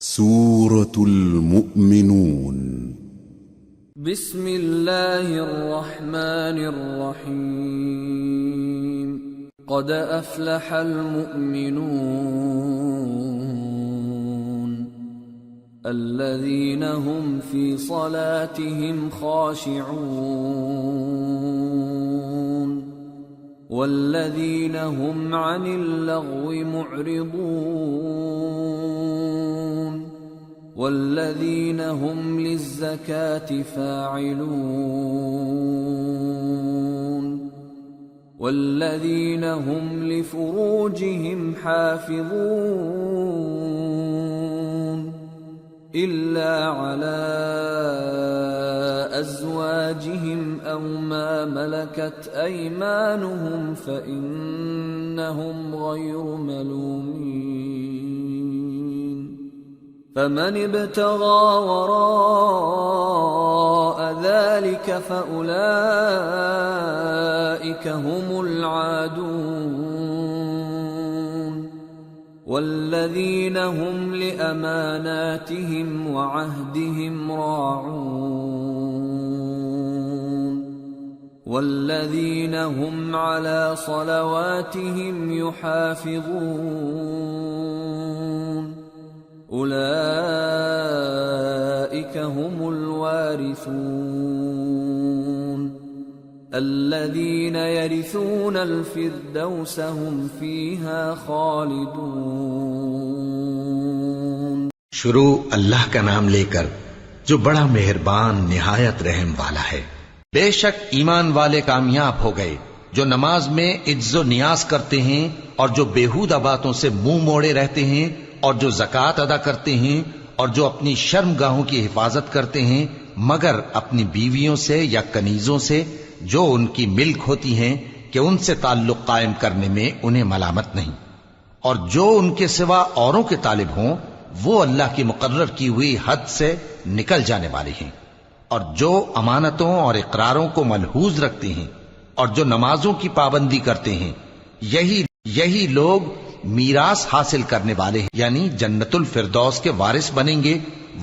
سورة المؤمنون بسم الله الرحمن الرحيم قد أفلح المؤمنون الذين هم في صلاتهم خاشعون والذين هم عن اللغو معرضون والذين هم للزكاة فاعلون والذين هم لفروجهم حافظون إلا على أزواجهم أو ما ملكت أيمانهم فإنهم غير ملومين فمن ابتغى وراء ذلك فأولئك هم العادون والذين هم لأماناتهم وعهدهم راعون والذين هم على صلواتهم يحافظون أولئك هم الوارثون الذين يرثون الفردوس هم فيها خالدون۔ شروع اللہ کا نام لے کر جو بڑا مہربان نہایت رحم والا ہے۔ بے شک ایمان والے کامیاب ہو گئے جو نماز میں عجز و نیاز کرتے ہیں اور جو بیہودہ باتوں سے منہ موڑے رہتے ہیں اور جو زکوٰۃ ادا کرتے ہیں اور جو اپنی شرمگاہوں کی حفاظت کرتے ہیں مگر اپنی بیویوں سے یا کنیزوں سے جو ان کی ملک ہوتی ہیں کہ ان سے تعلق قائم کرنے میں انہیں ملامت نہیں، اور جو ان کے سوا اوروں کے طالب ہوں وہ اللہ کی مقرر کی ہوئی حد سے نکل جانے والے ہیں، اور جو امانتوں اور اقراروں کو ملحوظ رکھتے ہیں اور جو نمازوں کی پابندی کرتے ہیں یہی لوگ میراث حاصل کرنے والے ہیں، یعنی جنت الفردوس کے وارث بنیں گے،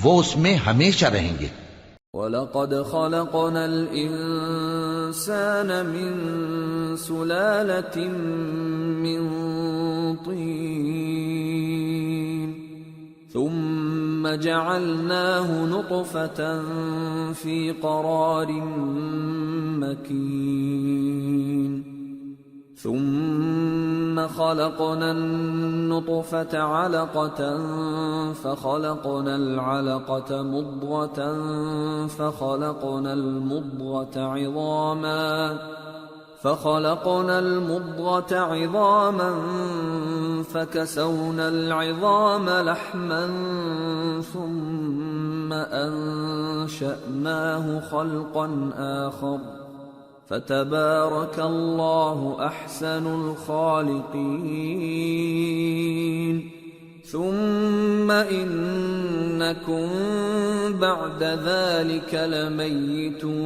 وہ اس میں ہمیشہ رہیں گے۔ وَلَقَدْ خَلَقْنَا الْإِنسَانَ مِنْ سُلَالَةٍ مِّنْ طِينٍ ثُمَّ جَعَلْنَاهُ نُطْفَةً فِي قَرَارٍ مَّكِينٍ ثم خلقنا النطفة علقة فخلقنا العلقة مضغة فخلقنا المضغة عظاما فكسونا العظام لحما ثم أنشأناه خلقا آخر فتبارك الله أحسن الخالقين ثم إنكم بعد ذلك لميتون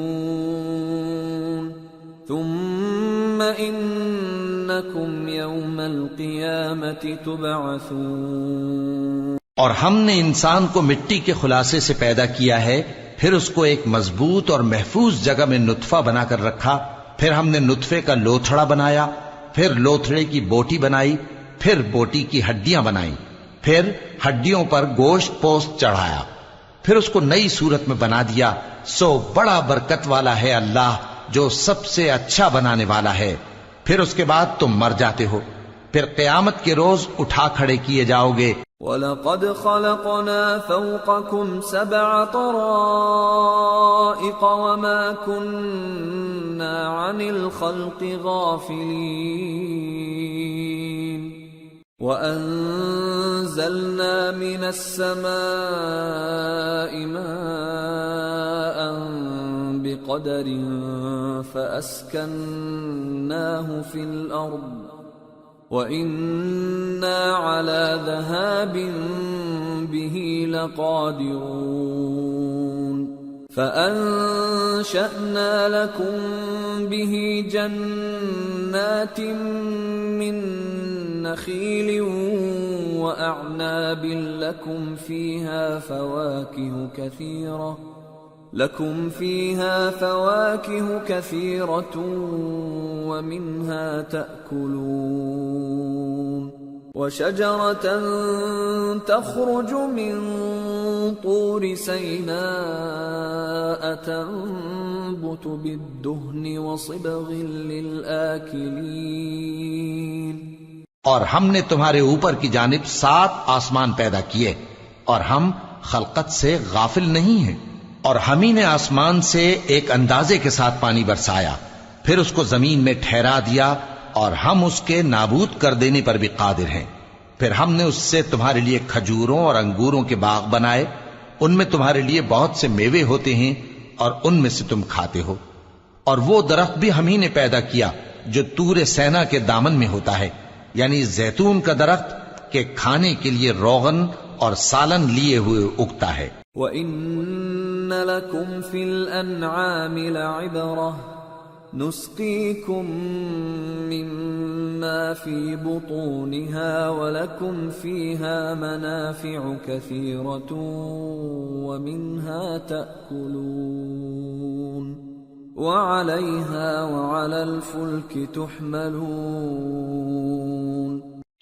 ثم إنكم يوم القيامة تبعثون۔ اور ہم نے انسان کو مٹی کے خلاصے سے پیدا کیا ہے، پھر اس کو ایک مضبوط اور محفوظ جگہ میں نطفہ بنا کر رکھا، پھر ہم نے نطفے کا لوتھڑا بنایا، پھر لوتھڑے کی بوٹی بنائی، پھر بوٹی کی ہڈیاں بنائیں، پھر ہڈیوں پر گوشت پوست چڑھایا، پھر اس کو نئی صورت میں بنا دیا۔ سو بڑا برکت والا ہے اللہ جو سب سے اچھا بنانے والا ہے۔ پھر اس کے بعد تم مر جاتے ہو، پھر قیامت کے روز اٹھا کھڑے کیے جاؤ گے۔ وَلَقَدْ خَلَقْنَا فَوْقَكُمْ سَبْعَ طَرَائِقَ وَمَا كُنَّا عَنِ الْخَلْقِ غَافِلِينَ وَأَنزَلْنَا مِنَ السَّمَاءِ مَاءً بِقَدَرٍ فَأَسْكَنَّاهُ فِي الْأَرْضِ وَإِنَّا عَلَى ذَهَابٍ بِهِ لَقَادِرُونَ فَأَنشَأْنَا لَكُم بِهِ جَنَّاتٍ مِّن نخيل وأعناب لكم فيها فواكه كثيرة ومنها تأكلون وشجرة تخرج من طور سيناء تنبت بالدهن وصبغ للآكلين اور ہم نے تمہارے اوپر کی جانب 7 آسمان پیدا کیے اور ہم خلقت سے غافل نہیں ہیں، اور ہم ہی نے آسمان سے ایک اندازے کے ساتھ پانی برسایا، پھر اس کو زمین میں ٹھہرا دیا، اور ہم اس کے نابود کر دینے پر بھی قادر ہیں۔ پھر ہم نے اس سے تمہارے لیے کھجوروں اور انگوروں کے باغ بنائے، ان میں تمہارے لیے بہت سے میوے ہوتے ہیں اور ان میں سے تم کھاتے ہو۔ اور وہ درخت بھی ہم ہی نے پیدا کیا جو طور سینا کے دامن میں ہوتا ہے، یعنی زیتون کا درخت کہ کھانے کے لیے روغن اور سالن لیے ہوئے اگتا ہے۔ وَإِنَّ لَكُمْ فِي الْأَنْعَامِ لَعِبْرَةً نُسْقِيكُم مِّمَّا فِي بُطُونِهَا وَلَكُمْ فِيهَا مَنَافِعُ كَثِيرَةٌ وَمِنْهَا تَأْكُلُونَ وَعَلَيْهَا وَعَلَى الْفُلْكِ تُحْمَلُونَ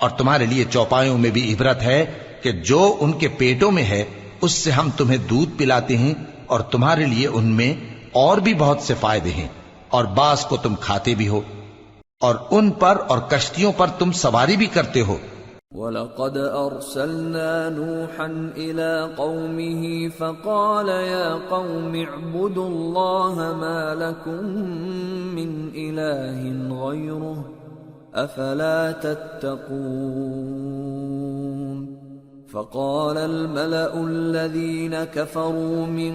اور تمہارے لیے چوپایوں میں بھی عبرت ہے کہ جو ان کے پیٹوں میں ہے اس سے ہم تمہیں دودھ پلاتے ہیں، اور تمہارے لیے ان میں اور بھی بہت سے فائدے ہیں، اور بعض کو تم کھاتے بھی ہو، اور ان پر اور کشتیوں پر تم سواری بھی کرتے ہو۔ وَلَقَدْ أَرْسَلْنَا نُوحًا إِلَىٰ قَوْمِهِ فَقَالَ يَا قَوْمِ اعْبُدُوا اللَّهَ مَا لَكُم مِّنْ إِلَٰهٍ غَيْرُهُ أَفَلَا تَتَّقُونَ فَقَالَ الْمَلَأُ الَّذِينَ كَفَرُوا مِن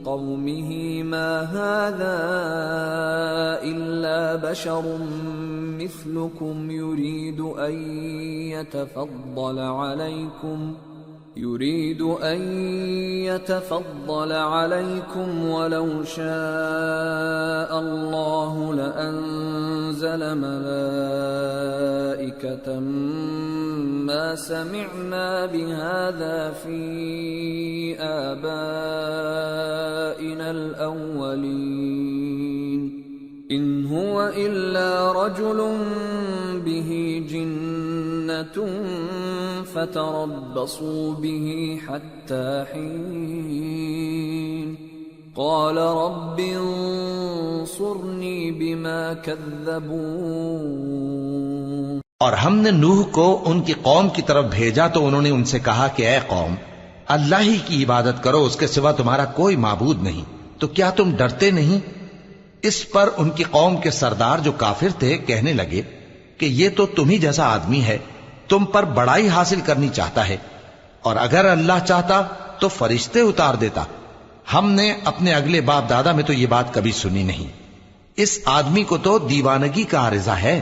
قَوْمِهِ مَا هَٰذَا إِلَّا بَشَرٌ مِّثْلُكُمْ يُرِيدُ أَن يَتَفَضَّلَ عَلَيْكُمْ وَلَوْ شَاءَ اللَّهُ لَأَنزَلَ مَلَائِكَةً مَّا سَمِعْنَا بِهَٰذَا فِي آبَائِنَا الْأَوَّلِينَ إِنْ هُوَ إِلَّا رَجُلٌ بِهِ جِنَّةٌ فَتَرَبَّصُوا بِهِ حَتَّىٰ حِينٍ قَالَ رَبِّ انصُرْنِي بِمَا كَذَّبُونِ اور ہم نے نوح کو ان کی قوم کی طرف بھیجا تو انہوں نے ان سے کہا کہ اے قوم، اللہ ہی کی عبادت کرو، اس کے سوا تمہارا کوئی معبود نہیں، تو کیا تم ڈرتے نہیں؟ اس پر ان کی قوم کے سردار جو کافر تھے کہنے لگے کہ یہ تو تم ہی جیسا آدمی ہے، تم پر بڑائی حاصل کرنی چاہتا ہے، اور اگر اللہ چاہتا تو فرشتے اتار دیتا۔ ہم نے اپنے اگلے باپ دادا میں تو یہ بات کبھی سنی نہیں، اس آدمی کو تو دیوانگی کا عارضہ ہے،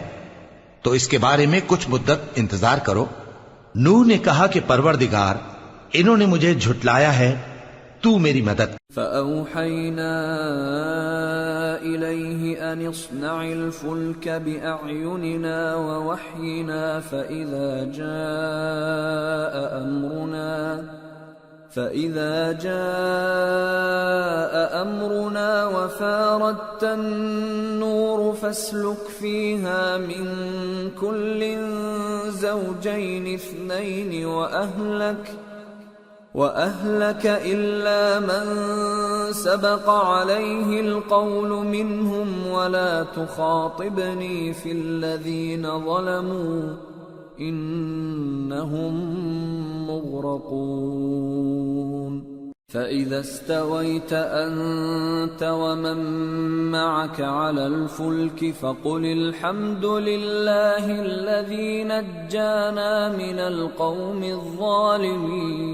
تو اس کے بارے میں کچھ مدت انتظار کرو۔ نوح نے کہا کہ پروردگار، انہوں نے مجھے جھٹلایا ہے، تو میری مدد۔ فَأَوْحَيْنَا إِلَيْهِ أَنِ اصْنَعِ الْفُلْكَ بِأَعْيُنِنَا وَوَحْيِنَا فَإِذَا جَاءَ أَمْرُنَا وَفَارَتِ النُّورُ فَاسْلُكْ فِيهَا مِن كُلٍّ زَوْجَيْنِ اثْنَيْنِ وَأَهْلَكَ إِلَّا مَن سَبَقَ عَلَيْهِ الْقَوْلُ مِنْهُمْ وَلَا تُخَاطِبْنِي فِي الَّذِينَ ظَلَمُوا إِنَّهُمْ مُغْرَقُونَ فَإِذَا اسْتَوَيْتَ أَنْتَ وَمَن مَّعَكَ عَلَى الْفُلْكِ فَقُلِ الْحَمْدُ لِلَّهِ الَّذِي نَجَّانَا مِنَ الْقَوْمِ الظَّالِمِينَ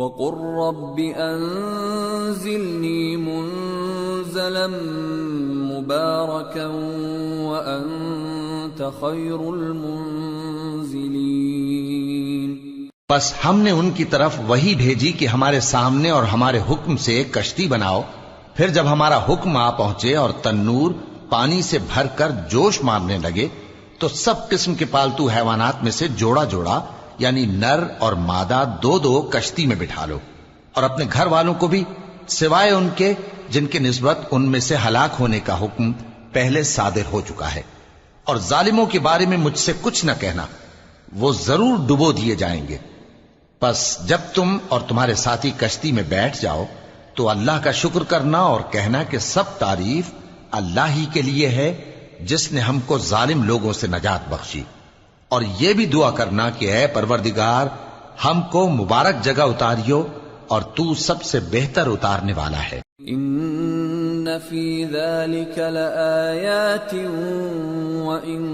وَقُل رَّبِّ أَنزِلْنِي مُنزَلًا مُبَارَكًا وَأَنتَ خَيْرُ الْمُنزِلِينَ بس ہم نے ان کی طرف وہی بھیجی کہ ہمارے سامنے اور ہمارے حکم سے ایک کشتی بناؤ، پھر جب ہمارا حکم آ پہنچے اور تنور پانی سے بھر کر جوش مارنے لگے تو سب قسم کے پالتو حیوانات میں سے جوڑا جوڑا یعنی نر اور مادہ دو دو کشتی میں بٹھا لو، اور اپنے گھر والوں کو بھی سوائے ان کے جن کی نسبت ان میں سے ہلاک ہونے کا حکم پہلے صادر ہو چکا ہے، اور ظالموں کے بارے میں مجھ سے کچھ نہ کہنا، وہ ضرور ڈبو دیے جائیں گے۔ پس جب تم اور تمہارے ساتھی کشتی میں بیٹھ جاؤ تو اللہ کا شکر کرنا اور کہنا کہ سب تعریف اللہ ہی کے لیے ہے جس نے ہم کو ظالم لوگوں سے نجات بخشی، اور یہ بھی دعا کرنا کہ اے پروردگار ہم کو مبارک جگہ اتاریو اور تو سب سے بہتر اتارنے والا ہے۔ ان فی ذلک لآیات وان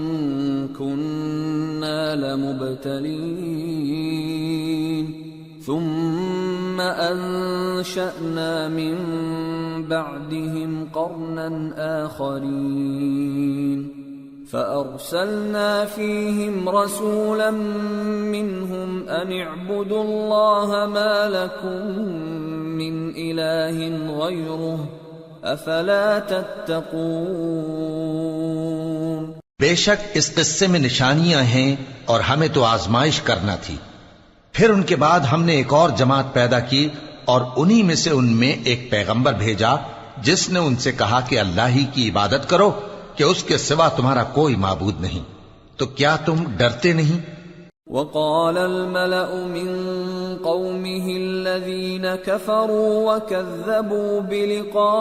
کننا لمبتلین ثم انشأنا من بعدهم قرنا آخرین فأرسلنا فيهم رسولا منهم أن اعبدوا الله ما لكم من إله غيره أفلا تتقون۔ بے شک اس قصے میں نشانیاں ہیں اور ہمیں تو آزمائش کرنا تھی، پھر ان کے بعد ہم نے ایک اور جماعت پیدا کی اور انہی میں سے ان میں ایک پیغمبر بھیجا جس نے ان سے کہا کہ اللہ ہی کی عبادت کرو کہ اس کے سوا تمہارا کوئی معبود نہیں، تو کیا تم ڈرتے نہیں؟ وقال الملأ من قومه الذين كفروا وكذبوا بلقاء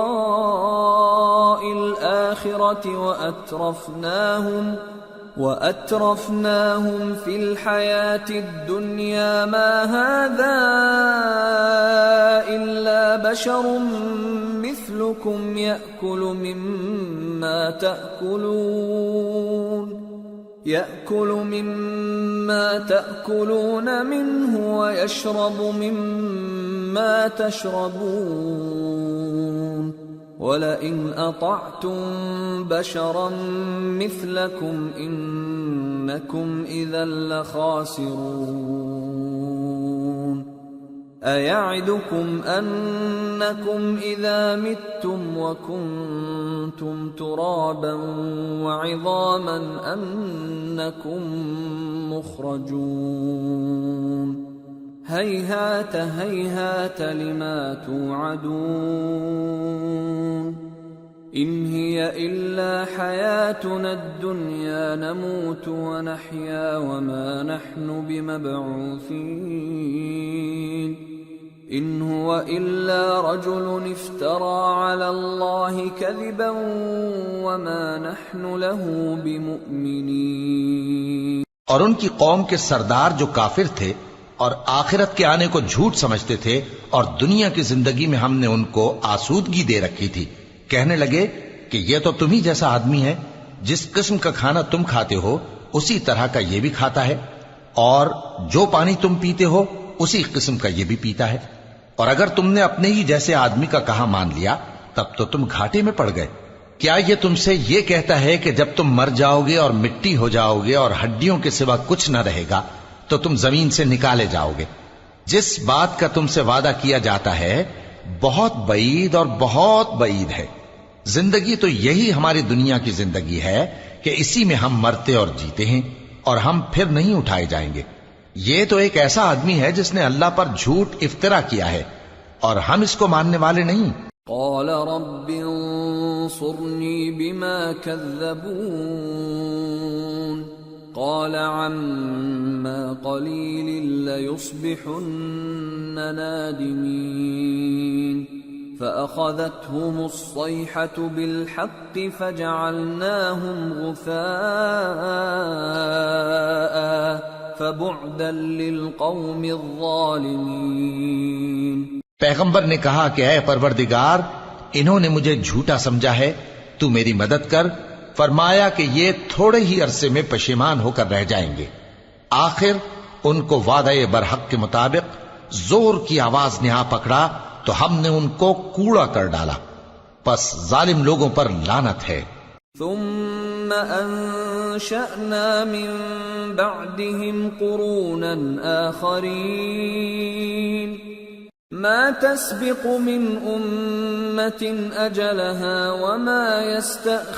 الآخرة وأترفناهم في الحياة الدنيا ما هذا إلا بشر مثلكم يأكل مما تأكلون منه ويشرب مما تشربون ولئن أطعتم بشرا مثلكم إنكم إذا لخاسرون أيعدكم أنكم إذا متم وكنتم ترابا وعظاما أنكم مخرجون هيهات هيهات لما توعدون إن هي إلا حياتنا الدنيا نموت ونحيا وما نحن بمبعوثين إن هو إلا رجل افترى على الله كذبا وما نحن له بمؤمنين۔ اور ان کی قوم کے سردار جو کافر تھے اور آخرت کے آنے کو جھوٹ سمجھتے تھے اور دنیا کی زندگی میں ہم نے ان کو آسودگی دے رکھی تھی، کہنے لگے کہ یہ تو تم ہی جیسا آدمی ہے، جس قسم کا کھانا تم کھاتے ہو اسی طرح کا یہ بھی کھاتا ہے، اور جو پانی تم پیتے ہو اسی قسم کا یہ بھی پیتا ہے، اور اگر تم نے اپنے ہی جیسے آدمی کا کہا مان لیا تب تو تم گھاٹے میں پڑ گئے۔ کیا یہ تم سے یہ کہتا ہے کہ جب تم مر جاؤ گے اور مٹی ہو جاؤ گے اور ہڈیوں کے سوا کچھ نہ رہے گا تو تم زمین سے نکالے جاؤ گے؟ جس بات کا تم سے وعدہ کیا جاتا ہے بہت بعید اور بہت بعید ہے۔ زندگی تو یہی ہماری دنیا کی زندگی ہے کہ اسی میں ہم مرتے اور جیتے ہیں، اور ہم پھر نہیں اٹھائے جائیں گے۔ یہ تو ایک ایسا آدمی ہے جس نے اللہ پر جھوٹ افطرا کیا ہے، اور ہم اس کو ماننے والے نہیں۔ قال رب انصرني بما كذبون قال عما قليل ليصبحن نادمين فأخذتهم الصيحة بالحق فجعلناهم غثاء فبعدا للقوم الظالمين۔ پیغمبر نے کہا کہ اے پروردگار انہوں نے مجھے جھوٹا سمجھا ہے، تو میری مدد کر۔ فرمایا کہ یہ تھوڑے ہی عرصے میں پشیمان ہو کر رہ جائیں گے۔ آخر ان کو وعدہ برحق کے مطابق زور کی آواز نے آ پکڑا تو ہم نے ان کو کوڑا کر ڈالا، پس ظالم لوگوں پر لعنت ہے۔ ثم انشأنا من بعدهم قرونا آخرين ما تسبق من أمة أجلها وما يستأخرون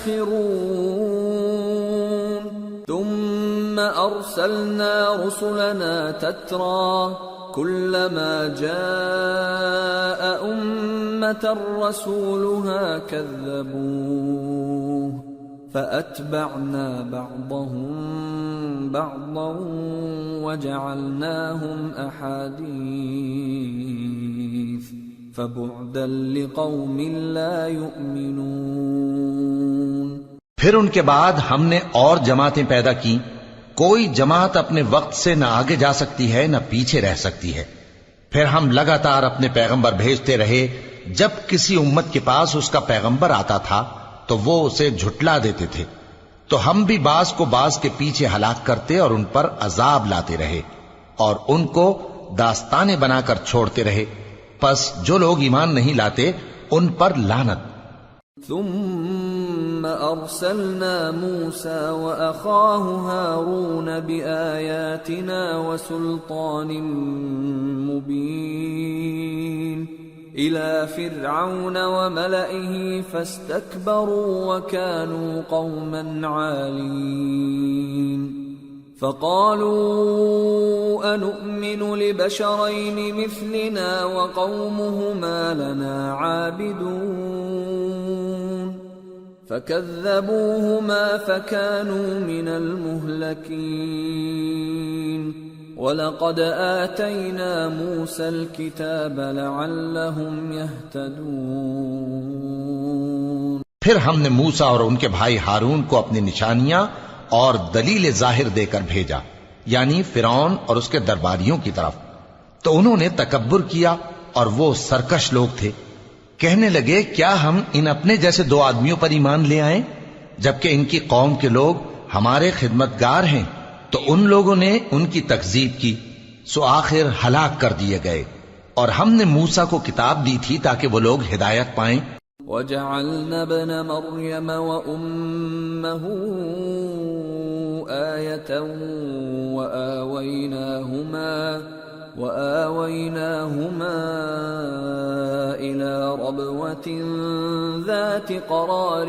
ثم أرسلنا رسلنا تترى كلما جاء أمة رسولها كذبوه فأتبعنا بعضهم بعضا وجعلناهم أحاديث فبعدا لقوم لا يؤمنون۔ پھر ان کے بعد ہم نے اور جماعتیں پیدا کی، کوئی جماعت اپنے وقت سے نہ آگے جا سکتی ہے نہ پیچھے رہ سکتی ہے۔ پھر ہم لگاتار اپنے پیغمبر بھیجتے رہے، جب کسی امت کے پاس اس کا پیغمبر آتا تھا تو وہ اسے جھٹلا دیتے تھے، تو ہم بھی بعض کو بعض کے پیچھے ہلاک کرتے اور ان پر عذاب لاتے رہے اور ان کو داستانیں بنا کر چھوڑتے رہے۔ پس جو لوگ ایمان نہیں لاتے ان پر لعنت۔ ثم أرسلنا موسى وأخاه هارون بآياتنا وسلطان مبين إلى فرعون وملئه فاستكبروا وكانوا قوما عالين فقالوا أنؤمن لبشرين مثلنا وقومهما لنا عابدون فكذبوهما فكانوا من المهلكين وَلَقَدْ آتَيْنَا مُوسَى الْكِتَابَ لَعَلَّهُمْ يَهْتَدُونَ۔ پھر ہم نے موسیٰ اور ان کے بھائی ہارون کو اپنی نشانیاں اور دلیل ظاہر دے کر بھیجا، یعنی فرعون اور اس کے درباریوں کی طرف، تو انہوں نے تکبر کیا اور وہ سرکش لوگ تھے۔ کہنے لگے کیا ہم ان اپنے جیسے دو آدمیوں پر ایمان لے آئیں جبکہ ان کی قوم کے لوگ ہمارے خدمتگار ہیں؟ تو ان لوگوں نے ان کی تکذیب کی، سو آخر ہلاک کر دیے گئے۔ اور ہم نے موسیٰ کو کتاب دی تھی تاکہ وہ لوگ ہدایت پائیں۔ وَجَعَلْنَا ابْنَ مَرْيَمَ وَأُمَّهُ آيَةً وَآوَيْنَاهُمَا إِلَى رَبْوَةٍ ذَاتِ قَرَارٍ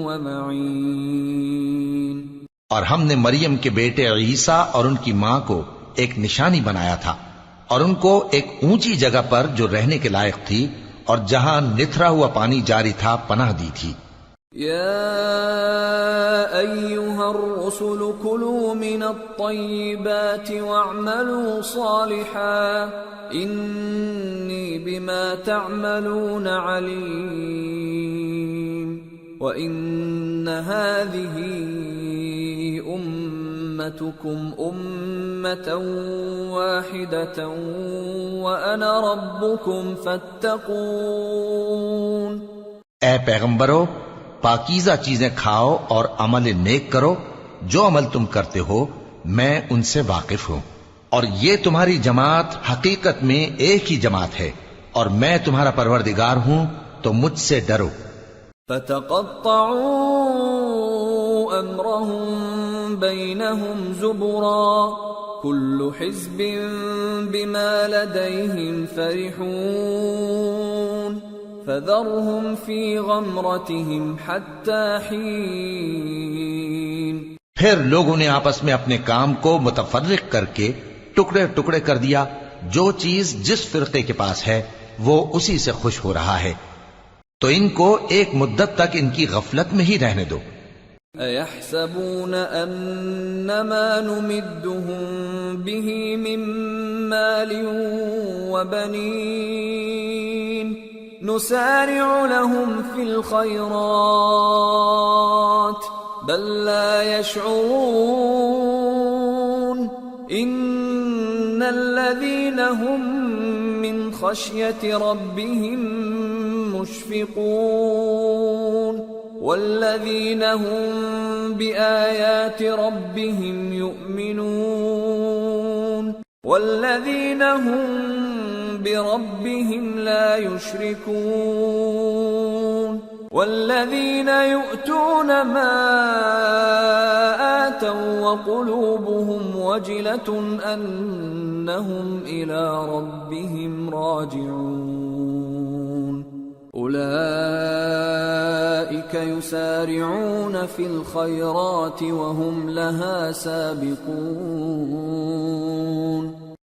وَمَعِينٍ۔ اور ہم نے مریم کے بیٹے عیسیٰ اور ان کی ماں کو ایک نشانی بنایا تھا اور ان کو ایک اونچی جگہ پر جو رہنے کے لائق تھی اور جہاں نتھرا ہوا پانی جاری تھا پناہ دی تھی۔ یا ایھا الرسل کلوا من الطیبات واعملوا صالحا انی بما تعملون علیم وَإِنَّ هَذِهِ أُمَّتُكُمْ أُمَّةً وَاحِدَةً وَأَنَا رَبُّكُمْ فَاتَّقُونِ۔ اے پیغمبرو، پاکیزہ چیزیں کھاؤ اور عمل نیک کرو، جو عمل تم کرتے ہو میں ان سے واقف ہوں، اور یہ تمہاری جماعت حقیقت میں ایک ہی جماعت ہے اور میں تمہارا پروردگار ہوں، تو مجھ سے ڈرو۔ فَتَقَطَّعُوا أَمْرَهُمْ بَيْنَهُمْ زُبُرًا كُلُّ حِزْبٍ بِمَا لَدَيْهِمْ فَرِحُونَ فَذَرْهُمْ فِي غَمْرَتِهِمْ حَتَّى حِينٍ۔ پھر لوگوں نے آپس میں اپنے کام کو متفرق کر کے ٹکڑے ٹکڑے کر دیا، جو چیز جس فرقے کے پاس ہے وہ اسی سے خوش ہو رہا ہے، تو ان کو ایک مدت تک ان کی غفلت میں ہی رہنے دو۔ اَيَحْسَبُونَ أَنَّمَا نُمِدُّهُم بِهِ مِن مَّالٍ وَبَنِينَ نُسَارِعُ لَهُمْ فِي الْخَيْرَاتِ بَل لَّا يَشْعُرُونَ إِنَّ الَّذِينَ هُم مِّن خَشْيَةِ رَبِّهِم مشفقون والذین هم بآیات ربهم یؤمنون والذین هم بربهم لا یشرکون والذین یؤتون ما آتوا وقلوبهم وجلة أنهم إلى ربهم راجعون۔ أولئك أولئك يسارعون في الخيرات وهم لها سابقون۔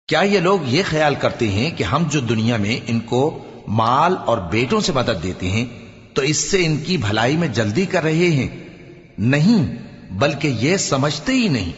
کیا یہ لوگ یہ خیال کرتے ہیں کہ ہم جو دنیا میں ان کو مال اور بیٹوں سے مدد دیتے ہیں تو اس سے ان کی بھلائی میں جلدی کر رہے ہیں؟ نہیں، بلکہ یہ سمجھتے ہی نہیں۔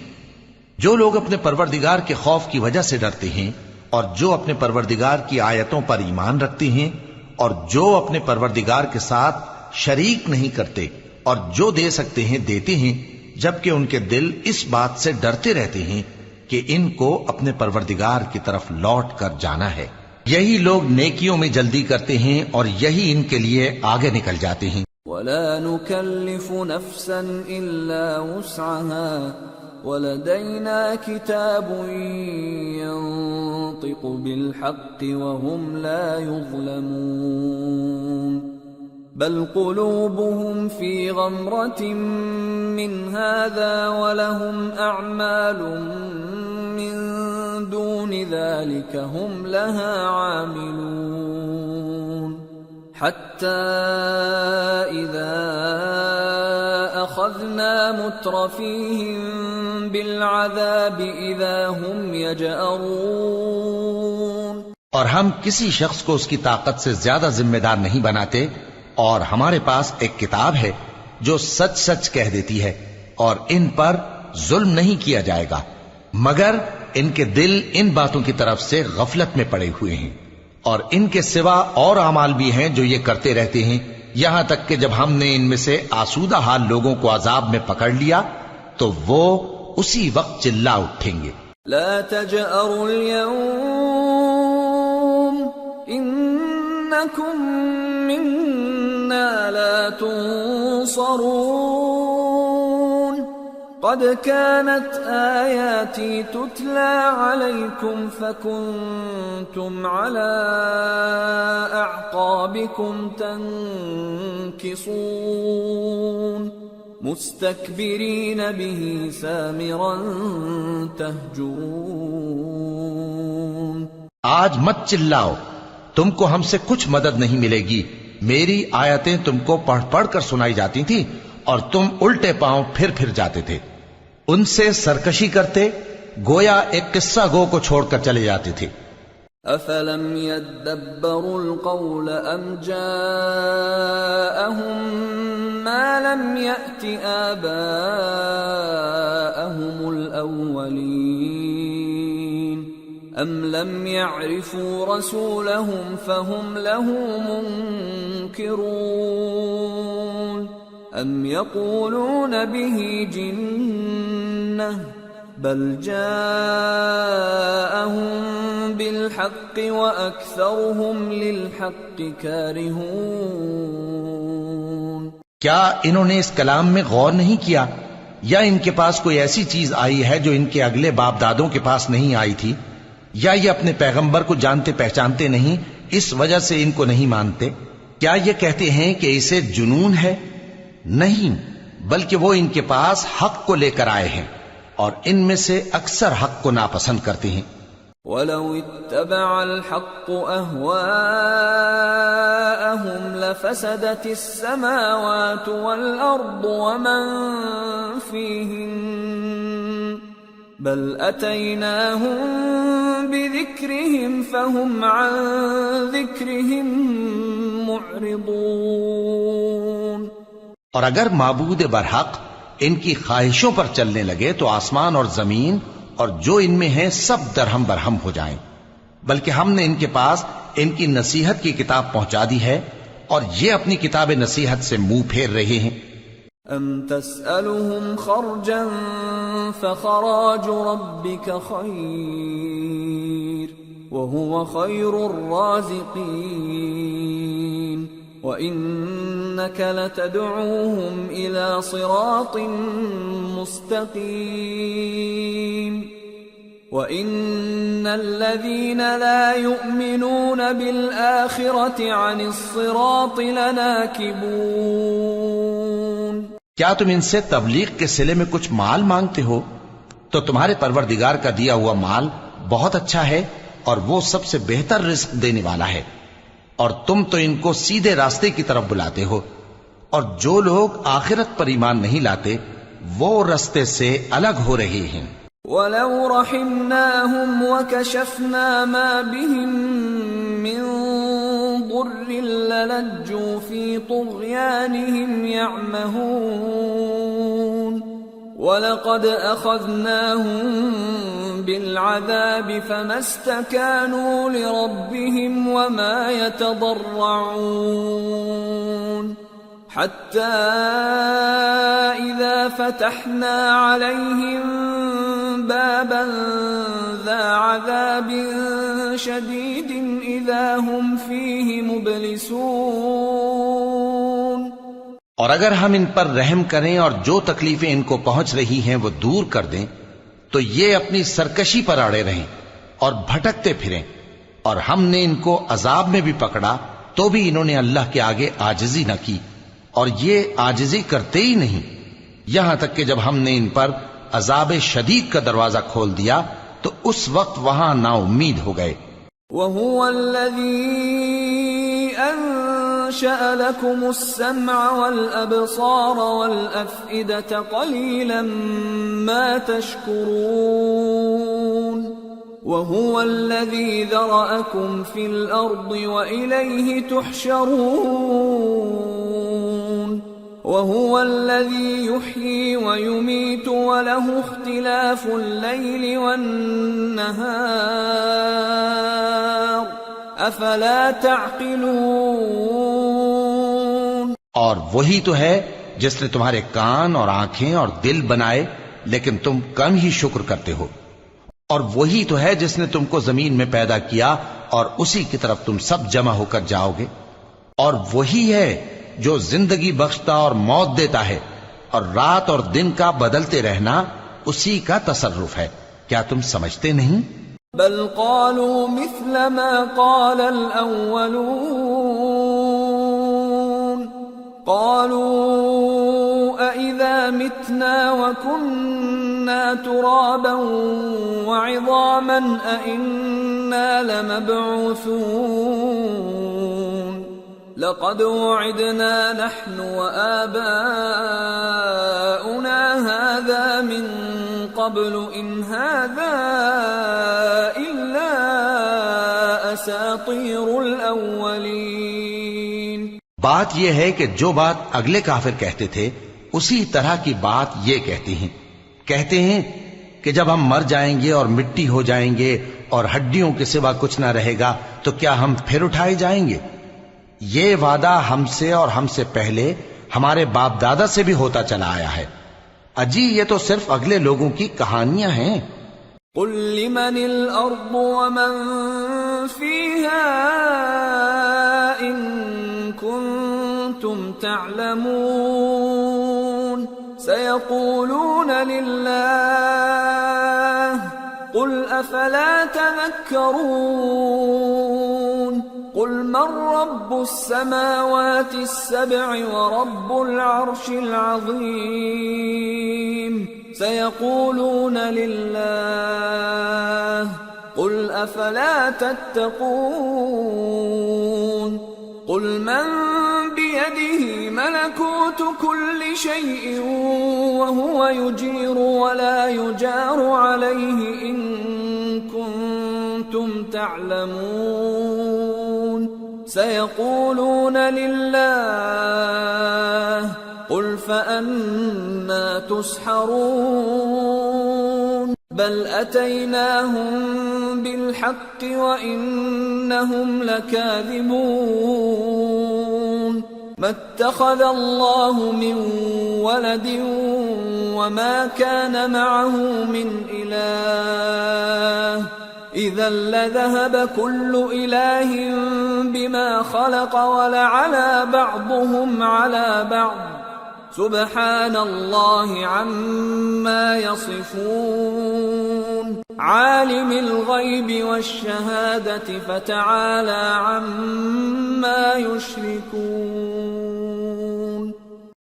جو لوگ اپنے پروردگار کے خوف کی وجہ سے ڈرتے ہیں اور جو اپنے پروردگار کی آیتوں پر ایمان رکھتے ہیں اور جو اپنے پروردگار کے ساتھ شریک نہیں کرتے اور جو دے سکتے ہیں دیتے ہیں، جبکہ ان کے دل اس بات سے ڈرتے رہتے ہیں کہ ان کو اپنے پروردگار کی طرف لوٹ کر جانا ہے، یہی لوگ نیکیوں میں جلدی کرتے ہیں اور یہی ان کے لیے آگے نکل جاتے ہیں۔ ولا نكلف نفسا إلا وسعها ولدينا كتاب ينطق بالحق وهم لا يظلمون بل قلوبهم في غمرة من هذا ولهم أعمال من دون ذلك هم لها عاملون حتى إذا أخذنا مترفيهم بالعذاب إذا هم يجأرون۔ اور ہم کسی شخص کو اس کی طاقت سے زیادہ ذمہ دار نہیں بناتے، اور ہمارے پاس ایک کتاب ہے جو سچ سچ کہہ دیتی ہے، اور ان پر ظلم نہیں کیا جائے گا، مگر ان کے دل ان باتوں کی طرف سے غفلت میں پڑے ہوئے ہیں، اور ان کے سوا اور اعمال بھی ہیں جو یہ کرتے رہتے ہیں، یہاں تک کہ جب ہم نے ان میں سے آسودہ حال لوگوں کو عذاب میں پکڑ لیا تو وہ اسی وقت چلا اٹھیں گے۔ لا تجأروا اليوم إنكم منا لا تنصرون قد كانت آياتي تتلى عليكم فكنتم على أعقابكم تنكصون مستكبرين به سامرا تهجرون۔ آج مت چلاؤ، تم کو ہم سے کچھ مدد نہیں ملے گی، میری آیتیں تم کو پڑھ پڑھ کر سنائی جاتی تھی اور تم الٹے پاؤں پھر پھر جاتے تھے، ان سے سرکشی کرتے، گویا ایک قصہ گو کو چھوڑ کر چلے جاتے تھے۔ افلم يدبروا القول ام جاءهم ما لم يأت آباءهم الأولين ام لم يعرفوا رسولهم فهم له منكرون ام يقولون به جنة بل جاءهم بالحق وأكثرهم للحق كارهون۔ کیا انہوں نے اس کلام میں غور نہیں کیا، یا ان کے پاس کوئی ایسی چیز آئی ہے جو ان کے اگلے باپ دادوں کے پاس نہیں آئی تھی، یا یہ اپنے پیغمبر کو جانتے پہچانتے نہیں اس وجہ سے ان کو نہیں مانتے؟ کیا یہ کہتے ہیں کہ اسے جنون ہے؟ نہیں، بلکہ وہ ان کے پاس حق کو لے کر آئے ہیں اور ان میں سے اکثر حق کو ناپسند کرتے ہیں۔ وَلَوِ اتَّبَعَ الْحَقُّ أَهْوَاءَهُمْ لَفَسَدَتِ السَّمَاوَاتُ وَالْأَرْضُ وَمَنْ فِيهِنَّ بَلْ أَتَيْنَاهُمْ بِذِكْرِهِمْ فَهُمْ عَنْ ذِكْرِهِمْ مُعْرِضُونَ۔ اور اگر معبود برحق ان کی خواہشوں پر چلنے لگے تو آسمان اور زمین اور جو ان میں ہیں سب درہم برہم ہو جائیں، بلکہ ہم نے ان کے پاس ان کی نصیحت کی کتاب پہنچا دی ہے اور یہ اپنی کتاب نصیحت سے منہ پھیر رہے ہیں۔ ام تسألهم خرجا فخراج ربك خير وهو خير الرازقين وإنك لتدعوهم إلى صراط مستقيم وإن الذين لا يؤمنون بالآخرة عن الصراط لناكبون۔ کیا تم ان سے تبلیغ کے صلے میں کچھ مال مانگتے ہو؟ تو تمہارے پروردگار کا دیا ہوا مال بہت اچھا ہے اور وہ سب سے بہتر رزق دینے والا ہے، اور تم تو ان کو سیدھے راستے کی طرف بلاتے ہو، اور جو لوگ آخرت پر ایمان نہیں لاتے وہ رستے سے الگ ہو رہے ہیں۔ وَلَوْ رَحِمْنَاهُمْ وَكَشَفْنَا مَا بِهِمْ مِنْ ضُرٍّ لَلَجُّوا فِي طُغْيَانِهِمْ يَعْمَهُونَ وَلَقَدْ أَخَذْنَاهُمْ بِالْعَذَابِ فَمَا اسْتَكَانُوا لِرَبِّهِمْ وَمَا يَتَضَرَّعُونَ حتى إذا فتحنا عليهم بابا ذا عذاب شديد إذا هم فيه مبلسون۔ اور اگر ہم ان پر رحم کریں اور جو تکلیفیں ان کو پہنچ رہی ہیں وہ دور کر دیں تو یہ اپنی سرکشی پر اڑے رہیں اور بھٹکتے پھریں، اور ہم نے ان کو عذاب میں بھی پکڑا تو بھی انہوں نے اللہ کے آگے عاجزی نہ کی، اور یہ عاجزی کرتے ہی نہیں، یہاں تک کہ جب ہم نے ان پر عذاب شدید کا دروازہ کھول دیا تو اس وقت وہاں نا امید ہو گئے۔ وَهُوَ الَّذِي أَنشَأَ لَكُمُ السَّمْعَ وَالْأَبْصَارَ وَالْأَفْئِدَةَ قَلِيلًا مَا تَشْكُرُونَ وَهُوَ الَّذِي ذَرَأَكُمْ فِي الْأَرْضِ وَإِلَيْهِ تُحْشَرُونَ وَهُوَ الَّذِي يُحْيِي وَيُمِيتُ وَلَهُ اخْتِلَافُ اللَّيْلِ وَالنَّهَارِ أَفَلَا تَعْقِلُونَ۔ اور وہی تو ہے جس نے تمہارے کان اور آنکھیں اور دل بنائے لیکن تم کم ہی شکر کرتے ہو، اور وہی تو ہے جس نے تم کو زمین میں پیدا کیا اور اسی کی طرف تم سب جمع ہو کر جاؤ گے، اور وہی ہے جو زندگی بخشتا اور موت دیتا ہے، اور رات اور دن کا بدلتے رہنا اسی کا تصرف ہے، کیا تم سمجھتے نہیں؟ بل قالوا مثل ما قال الأولون قالوا أإذا متنا وكنا ترابا وعظاما أإنا لمبعوثون لقد وعدنا نحن وآباؤنا هذا من قبل إن هذا إلا أساطير الأولين۔ بات یہ ہے کہ جو بات اگلے کافر کہتے تھے اسی طرح کی بات یہ کہتے ہیں کہ جب ہم مر جائیں گے اور مٹی ہو جائیں گے اور ہڈیوں کے سوا کچھ نہ رہے گا تو کیا ہم پھر اٹھائے جائیں گے؟ یہ وعدہ ہم سے اور ہم سے پہلے ہمارے باپ دادا سے بھی ہوتا چلا آیا ہے، اجی یہ تو صرف اگلے لوگوں کی کہانیاں ہیں۔ قل لمن الأرض ومن فيها إن كنتم تعلمون سيقولون لله قل أفلا تذكرون قل من رب السماوات السبع ورب العرش العظيم سيقولون لله قل أفلا تتقون قل من بيده ملكوت كل شيء وهو يجير ولا يجار عليه إن كنتم تعلمون سيقولون لله قل فأنا تسحرون بل أتيناهم بالحق وإنهم لكاذبون ما اتخذ الله من ولد وما كان معه من إله إذا لذهب كل إله بما خلق ولعلى بعضهم على بعض سبحان الله عما يصفون عالم الغيب والشهادة فتعالى عما يشركون۔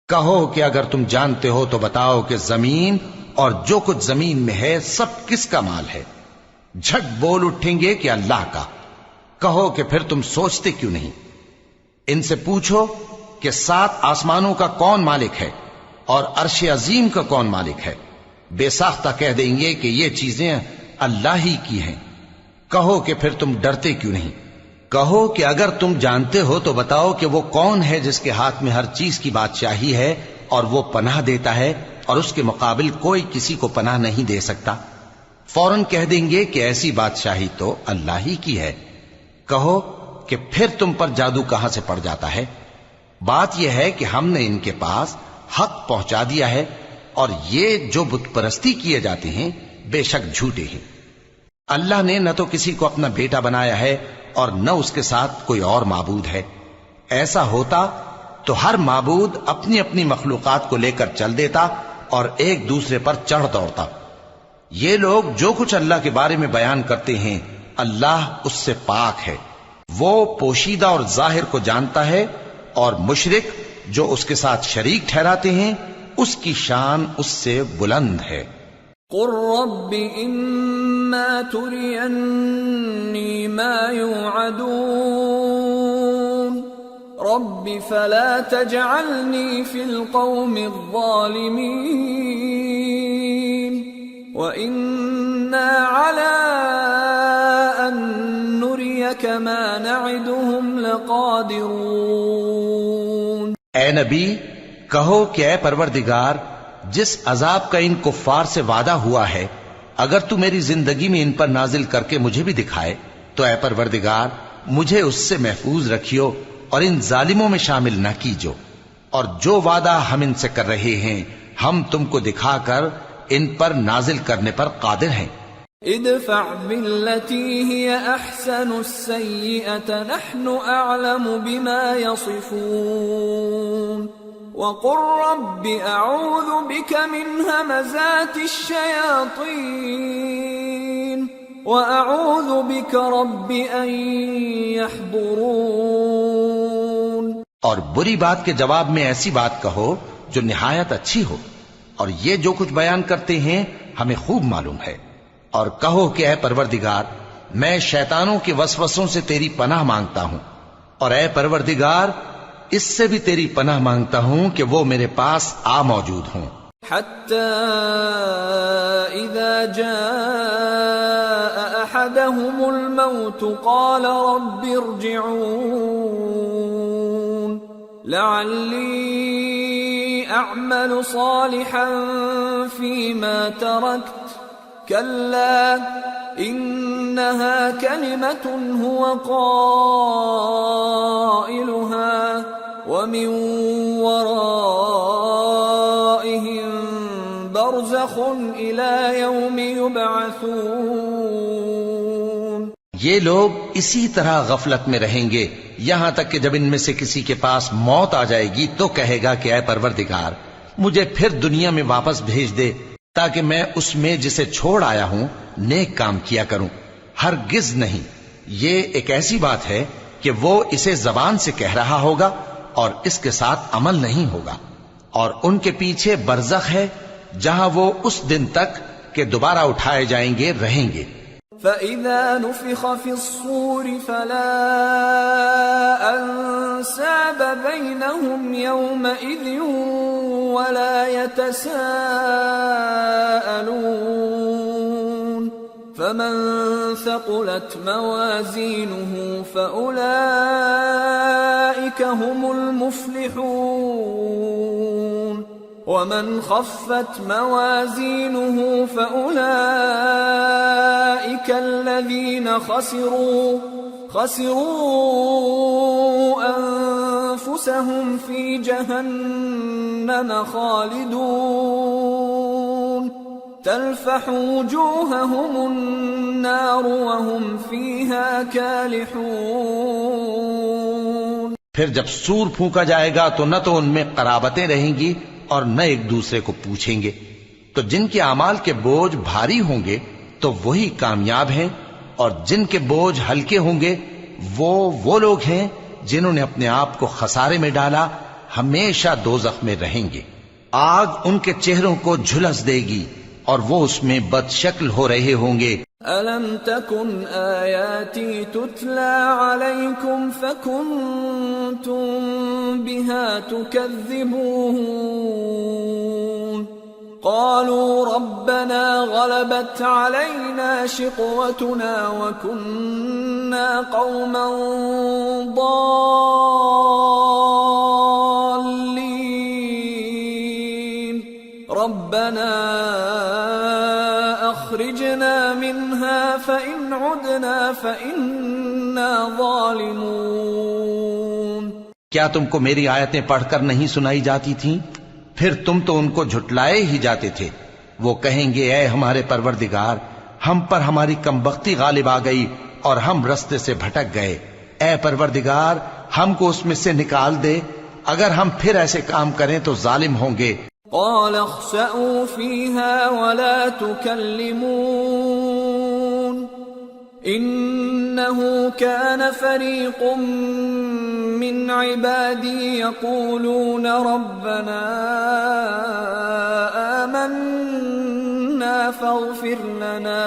کہو کہ اگر تم جانتے ہو تو بتاؤ کہ زمین اور جو کچھ زمین میں ہے سب کس کا مال ہے؟ جھٹ بول اٹھیں گے کہ اللہ کا۔ کہو کہ پھر تم سوچتے کیوں نہیں؟ ان سے پوچھو کہ 7 آسمانوں کا کون مالک ہے اور عرش عظیم کا کون مالک ہے؟ بے ساختہ کہہ دیں گے کہ یہ چیزیں اللہ ہی کی ہیں۔ کہو کہ پھر تم ڈرتے کیوں نہیں؟ کہو کہ اگر تم جانتے ہو تو بتاؤ کہ وہ کون ہے جس کے ہاتھ میں ہر چیز کی بادشاہی ہے اور وہ پناہ دیتا ہے اور اس کے مقابل کوئی کسی کو پناہ نہیں دے سکتا۔ فوراً کہہ دیں گے کہ ایسی بادشاہی تو اللہ ہی کی ہے۔ کہو کہ پھر تم پر جادو کہاں سے پڑ جاتا ہے؟ بات یہ ہے کہ ہم نے ان کے پاس حق پہنچا دیا ہے، اور یہ جو بت پرستی کیے جاتے ہیں بے شک جھوٹے ہیں۔ اللہ نے نہ تو کسی کو اپنا بیٹا بنایا ہے اور نہ اس کے ساتھ کوئی اور معبود ہے۔ ایسا ہوتا تو ہر معبود اپنی اپنی مخلوقات کو لے کر چل دیتا اور ایک دوسرے پر چڑھ دوڑتا۔ یہ لوگ جو کچھ اللہ کے بارے میں بیان کرتے ہیں اللہ اس سے پاک ہے، وہ پوشیدہ اور ظاہر کو جانتا ہے، اور مشرک جو اس کے ساتھ شریک ٹھہراتے ہیں اس کی شان اس سے بلند ہے۔ قل رب اما ترینی ما یوعدون رب فلا تجعلنی فی القوم الظالمین وإنا على أن نريك ما نعدهم لقادرون۔ اے نبی کہو کہ اے پروردگار، جس عذاب کا ان کفار سے وعدہ ہوا ہے اگر تو میری زندگی میں ان پر نازل کر کے مجھے بھی دکھائے تو اے پروردگار مجھے اس سے محفوظ رکھیو اور ان ظالموں میں شامل نہ کیجو، اور جو وعدہ ہم ان سے کر رہے ہیں ہم تم کو دکھا کر ان پر نازل کرنے پر قادر ہیں۔ ادفع بالتي هي احسن السيئة نحن اعلم بما يصفون وقل رب اعوذ بك من همزات الشياطين واعوذ بك رب ان يحضرون۔ اور بری بات کے جواب میں ایسی بات کہو جو نہایت اچھی ہو، اور یہ جو کچھ بیان کرتے ہیں ہمیں خوب معلوم ہے۔ اور کہو کہ اے پروردگار میں شیطانوں کے وسوسوں سے تیری پناہ مانگتا ہوں، اور اے پروردگار اس سے بھی تیری پناہ مانگتا ہوں کہ وہ میرے پاس آ موجود ہوں۔ حتى اذا جاء احدهم الموت قال رب ارجعون لعلی اعمل صالحا فيما تركت كلا انها كلمة هو قائلها ومن ورائهم برزخ الى يوم يبعثون۔ یہ لوگ اسی طرح غفلت میں رہیں گے یہاں تک کہ جب ان میں سے کسی کے پاس موت آ جائے گی تو کہے گا کہ اے پروردگار مجھے پھر دنیا میں واپس بھیج دے تاکہ میں اس میں جسے چھوڑ آیا ہوں نیک کام کیا کروں۔ ہرگز نہیں، یہ ایک ایسی بات ہے کہ وہ اسے زبان سے کہہ رہا ہوگا اور اس کے ساتھ عمل نہیں ہوگا، اور ان کے پیچھے برزخ ہے جہاں وہ اس دن تک کہ دوبارہ اٹھائے جائیں گے رہیں گے۔ فَإِذَا نُفِخَ فِي الصُّورِ فَلَا أَنْسَابَ بَيْنَهُمْ يَوْمَئِذٍ وَلَا يَتَسَاءَلُونَ فَمَنْ ثَقُلَتْ مَوَازِينُهُ فَأُولَئِكَ هُمُ الْمُفْلِحُونَ وَمَنْ خَفَّتْ مَوَازِينُهُ فَأُولَئِكَ الَّذِينَ خَسِرُوا أَنفُسَهُمْ فِي جَهَنَّمَ خَالِدُونَ تَلْفَحُ وُجُوهَهُمُ النَّارُ وَهُمْ فِيهَا كَالِحُونَ۔ پھر جب سور پھونکا جائے گا تو نہ تو ان میں قرابتیں رہیں گی اور نہ ایک دوسرے کو پوچھیں گے، تو جن کے اعمال کے بوجھ بھاری ہوں گے تو وہی کامیاب ہیں، اور جن کے بوجھ ہلکے ہوں گے وہ لوگ ہیں جنہوں نے اپنے آپ کو خسارے میں ڈالا، ہمیشہ دوزخ میں رہیں گے۔ آگ ان کے چہروں کو جھلس دے گی اور وہ اس میں بد شکل ہو رہے ہوں گے۔ ألم تكن آياتي تتلى عليكم فكنتم بها تكذبون قالوا ربنا غلبت علينا شقوتنا وكنا قوما ضالين ربنا أخرجنا منها فإن عدنا فإنا ظالمون کیا تم کو میری آیتیں پڑھ کر نہیں سنائی جاتی تھیں؟ پھر تم تو ان کو جھٹلائے ہی جاتے تھے۔ وہ کہیں گے اے ہمارے پروردگار، ہم پر ہماری کمبختی غالب آ گئی اور ہم رستے سے بھٹک گئے۔ اے پروردگار، ہم کو اس میں سے نکال دے، اگر ہم پھر ایسے کام کریں تو ظالم ہوں گے۔ قال اخسئوا فيها ولا تكلمون إنه كان فريق من عبادي يقولون ربنا آمنا فاغفر لنا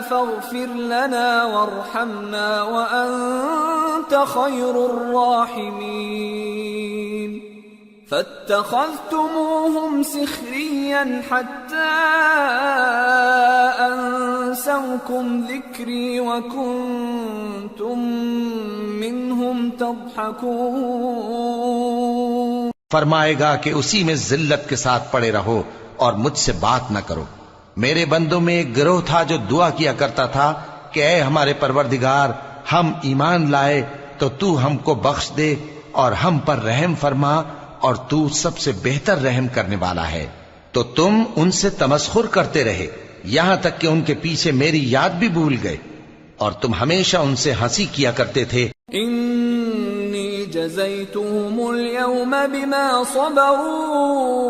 فاغفر لنا وارحمنا وأنت خير الراحمين فاتخذتموهم سخريا حتى أنسوكم ذكري وكنتم منهم تضحكون فرمائے گا کہ اسی میں ذلت کے ساتھ پڑے رہو اور مجھ سے بات نہ کرو۔ میرے بندوں میں ایک گروہ تھا جو دعا کیا کرتا تھا کہ اے ہمارے پروردگار، ہم ایمان لائے تو تو ہم کو بخش دے اور ہم پر رحم فرما، اور تو سب سے بہتر رحم کرنے والا ہے۔ تو تم ان سے تمسخر کرتے رہے یہاں تک کہ ان کے پیچھے میری یاد بھی بھول گئے، اور تم ہمیشہ ان سے ہنسی کیا کرتے تھے۔ انی جزیتهم اليوم بما صبروا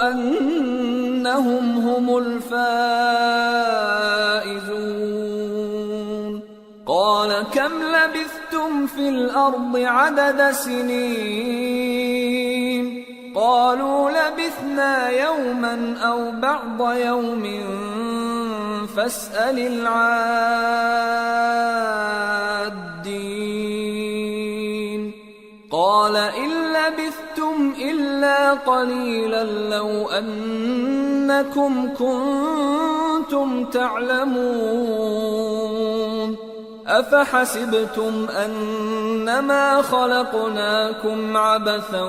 انہم هم الفائزون قال كم لبثتم في الارض عدد سنين قالوا لبثنا يوما او بعض يوم فاسأل العادين قال إن لبثتم إلا قليلا لو أنكم كنتم تعلمون أفحسبتم أنما خلقناكم عبثا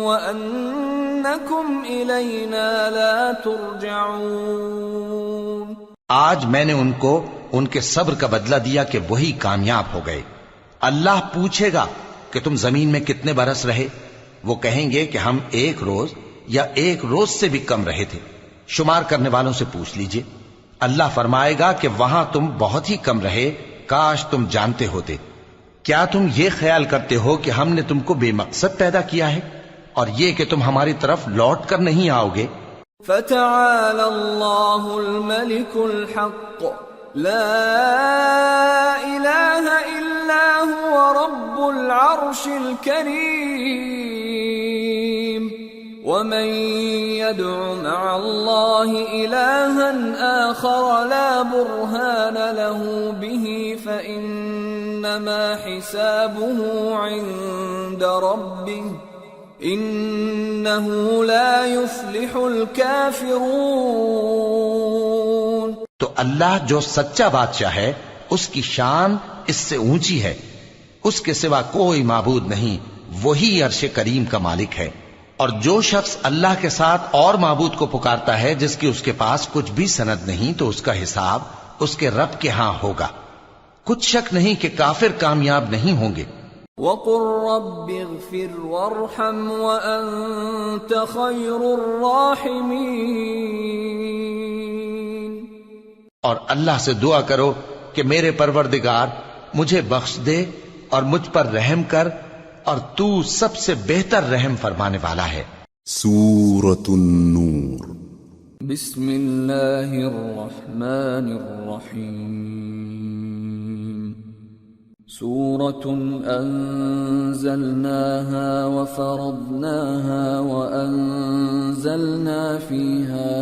وأنكم إلينا لا ترجعون آج میں نے ان کو ان کے صبر کا بدلہ دیا کہ وہی کامیاب ہو گئے۔ اللہ پوچھے گا کہ تم زمین میں کتنے برس رہے؟ وہ کہیں گے کہ ہم ایک روز یا ایک روز سے بھی کم رہے تھے۔ شمار کرنے والوں سے پوچھ لیجئے۔ اللہ فرمائے گا کہ وہاں تم بہت ہی کم رہے، کاش تم جانتے ہوتے۔ کیا تم یہ خیال کرتے ہو کہ ہم نے تم کو بے مقصد پیدا کیا ہے اور یہ کہ تم ہماری طرف لوٹ کر نہیں آؤ گے؟ فتعالى الله الملك الحق لا إله إلا هو رب العرش الكريم ومن يدع مع الله إلها آخر لا برهان له به فإنما حسابه عند ربه انہو لا یفلح الکافرون۔ تو اللہ جو سچا بادشاہ ہے اس کی شان اس سے اونچی ہے، اس کے سوا کوئی معبود نہیں، وہی عرش کریم کا مالک ہے۔ اور جو شخص اللہ کے ساتھ اور معبود کو پکارتا ہے جس کی اس کے پاس کچھ بھی سند نہیں، تو اس کا حساب اس کے رب کے ہاں ہوگا۔ کچھ شک نہیں کہ کافر کامیاب نہیں ہوں گے۔ وَقُلْ رَبِّ اغْفِرْ وَارْحَمْ وَأَنْتَ خَيْرُ الرَّاحِمِينَ اور اللہ سے دعا کرو کہ میرے پروردگار مجھے بخش دے اور مجھ پر رحم کر، اور تو سب سے بہتر رحم فرمانے والا ہے۔ سورة النور۔ بسم اللہ الرحمن الرحیم۔ سورة أنزلناها وفرضناها وأنزلنا فيها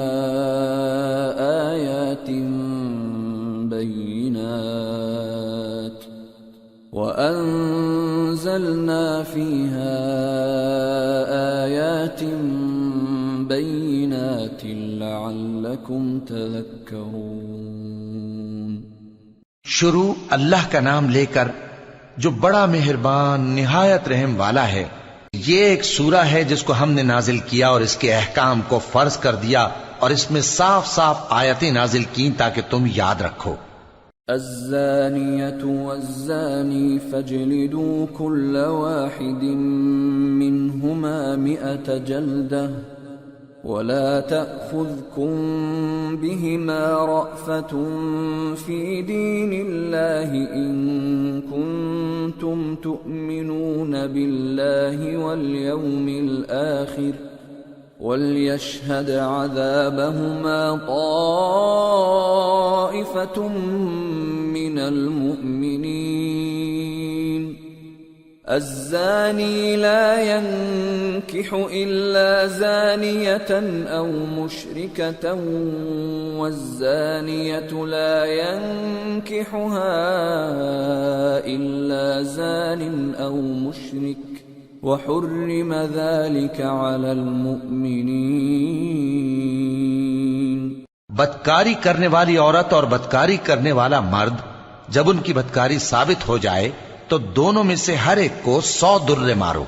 آيات بينات لعلكم تذكرون. شروع اللہ کا نام لے کر جو بڑا مہربان نہایت رحم والا ہے. یہ ایک سورہ ہے جس کو ہم نے نازل کیا اور اس کے احکام کو فرض کر دیا اور اس میں صاف صاف آیتیں نازل کی تاکہ تم یاد رکھو. الزانية والزاني فاجلدوا كل واحد منهما 100 جلدة ولا تأخذكم بهما رأفة في دين الله إن كنتم تؤمنون بالله واليوم الآخر وَلْيَشْهَدْ عَذَابَهُمَا طَائِفَةٌ مِّنَ الْمُؤْمِنِينَ. الزَّانِي لَا يَنكِحُ إِلَّا زَانِيَةً أَوْ مُشْرِكَةً وَالزَّانِيَةُ لَا يَنكِحُهَا إِلَّا زَانٍ أَوْ مُشْرِكٌ وَحُرِّمَ ذَلِكَ عَلَى الْمُؤْمِنِينَ. بدکاری کرنے والی عورت اور بدکاری کرنے والا مرد جب ان کی بدکاری ثابت ہو جائے تو دونوں میں سے ہر ایک کو 100 درے مارو.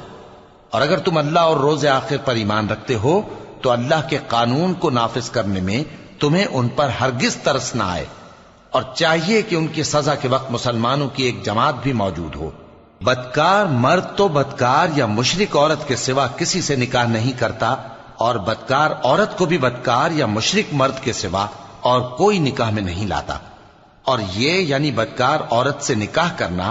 اور اگر تم اللہ اور روز آخر پر ایمان رکھتے ہو تو اللہ کے قانون کو نافذ کرنے میں تمہیں ان پر ہرگز ترس نہ آئے، اور چاہیے کہ ان کی سزا کے وقت مسلمانوں کی ایک جماعت بھی موجود ہو. بدکار مرد تو بدکار یا مشرک عورت کے سوا کسی سے نکاح نہیں کرتا، اور بدکار عورت کو بھی بدکار یا مشرک مرد کے سوا اور کوئی نکاح میں نہیں لاتا. اور یہ یعنی بدکار عورت سے نکاح کرنا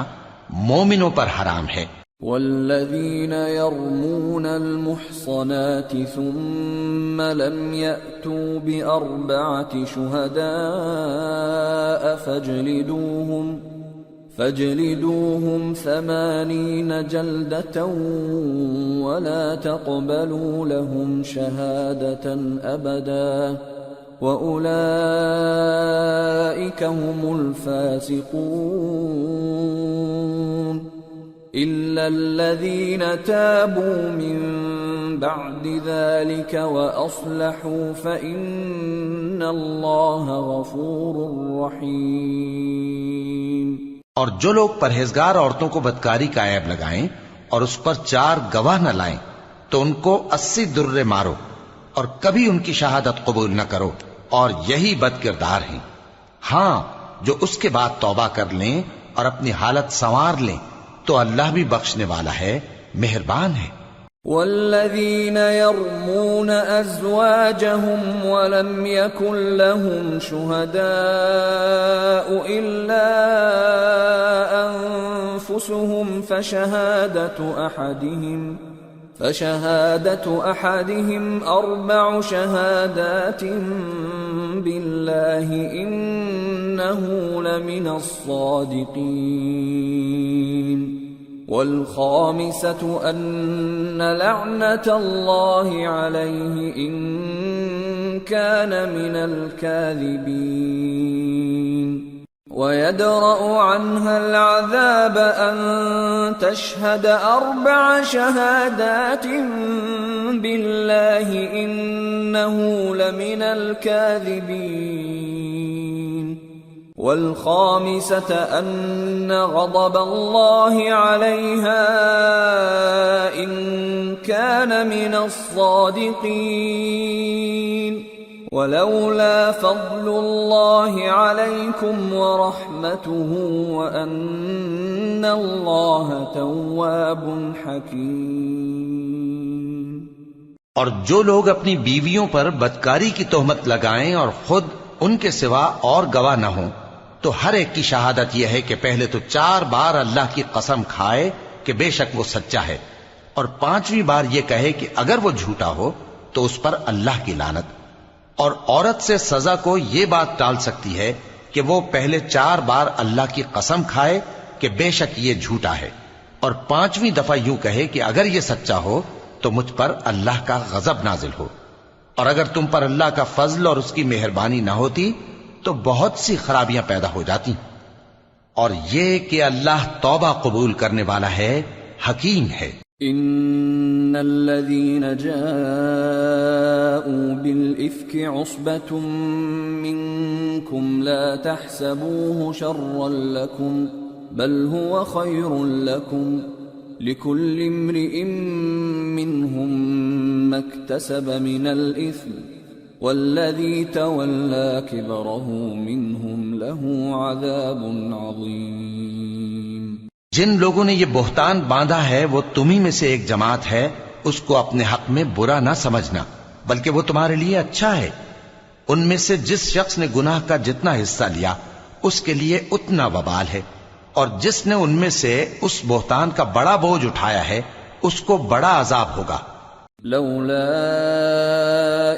مومنوں پر حرام ہے. والذین یرمون المحصنات ثم لم یأتوا بأربعة شہداء فاجلدوهم 80 جلدة ولا تقبلوا لهم شهادة أبدا وأولئك هم الفاسقون. إلا الذين تابوا من بعد ذلك وأصلحوا فإن الله غفور رحيم. اور جو لوگ پرہیزگار عورتوں کو بدکاری کا عیب لگائیں اور اس پر 4 گواہ نہ لائیں تو ان کو 80 درے مارو اور کبھی ان کی شہادت قبول نہ کرو، اور یہی بد کردار ہیں. ہاں جو اس کے بعد توبہ کر لیں اور اپنی حالت سنوار لیں تو اللہ بھی بخشنے والا ہے، مہربان ہے. والذین یرمون ازواجهم ولم يكن لهم شهداء الا انفسهم فشهادة احدهم 4 شهادات بالله انه لمن الصادقين. والخامسة أن لعنة الله عليه إن كان من الكاذبين. ويدرأ عنها العذاب أن تشهد 4 شهادات بالله إنه لمن الكاذبين. والخامسة أن غضب الله عليها إن كان من الصادقين. ولولا فضل الله عليكم ورحمته وأن الله تواب حكيم. اور جو لوگ اپنی بیویوں پر بدکاری کی تہمت لگائیں اور خود ان کے سوا اور گواہ نہ ہوں تو ہر ایک کی شہادت یہ ہے کہ پہلے تو 4 بار اللہ کی قسم کھائے کہ بے شک وہ سچا ہے، اور 5ویں بار یہ کہے کہ اگر وہ جھوٹا ہو تو اس پر اللہ کی لعنت. اور عورت سے سزا کو یہ بات ٹال سکتی ہے کہ وہ پہلے 4 بار اللہ کی قسم کھائے کہ بے شک یہ جھوٹا ہے، اور 5ویں دفعہ یوں کہے کہ اگر یہ سچا ہو تو مجھ پر اللہ کا غضب نازل ہو، اور اگر تم پر اللہ کا فضل اور اس کی مہربانی نہ ہوتی تو بہت سی خرابیاں پیدا ہو جاتی۔ اور یہ کہ اللہ توبہ قبول کرنے والا ہے، حکیم ہے۔ ان الذين جاءوا بالافك عصبة منكم لا تحسبوه شرا لكم بل هو خير لكم لكل امرئ منهم ما اكتسب من الاثم والذي تولى كبره منهم له عذاب عظيم۔ جن لوگوں نے یہ بہتان باندھا ہے وہ تمہیں میں سے ایک جماعت ہے، اس کو اپنے حق میں برا نہ سمجھنا، بلکہ وہ تمہارے لیے اچھا ہے۔ ان میں سے جس شخص نے گناہ کا جتنا حصہ لیا اس کے لیے اتنا وبال ہے، اور جس نے ان میں سے اس بہتان کا بڑا بوجھ اٹھایا ہے اس کو بڑا عذاب ہوگا۔ لولا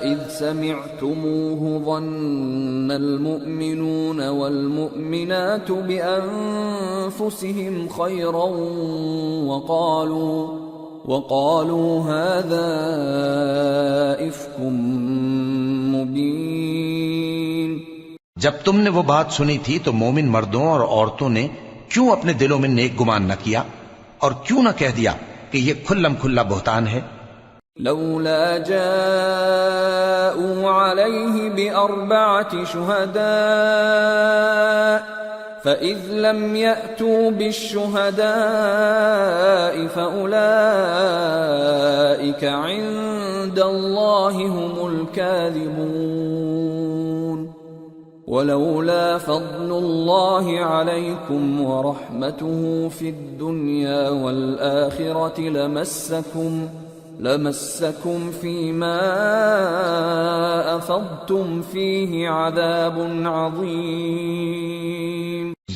اذ سمعتموه ظن المؤمنون والمؤمنات بانفسهم خيرا وقالوا هذا افك مبين۔ جب تم نے وہ بات سنی تھی تو مومن مردوں اور عورتوں نے کیوں اپنے دلوں میں نیک گمان نہ کیا، اور کیوں نہ کہہ دیا کہ یہ کھلم کھلا بہتان ہے؟ لولا جاءوا عليه بأربعة شهداء فإذ لم يأتوا بالشهداء فأولئك عند الله هم الكاذبون۔ ولولا فضل الله عليكم ورحمته في الدنيا والآخرة لمسكم فيما أفضتم فيه عذاب عظيم۔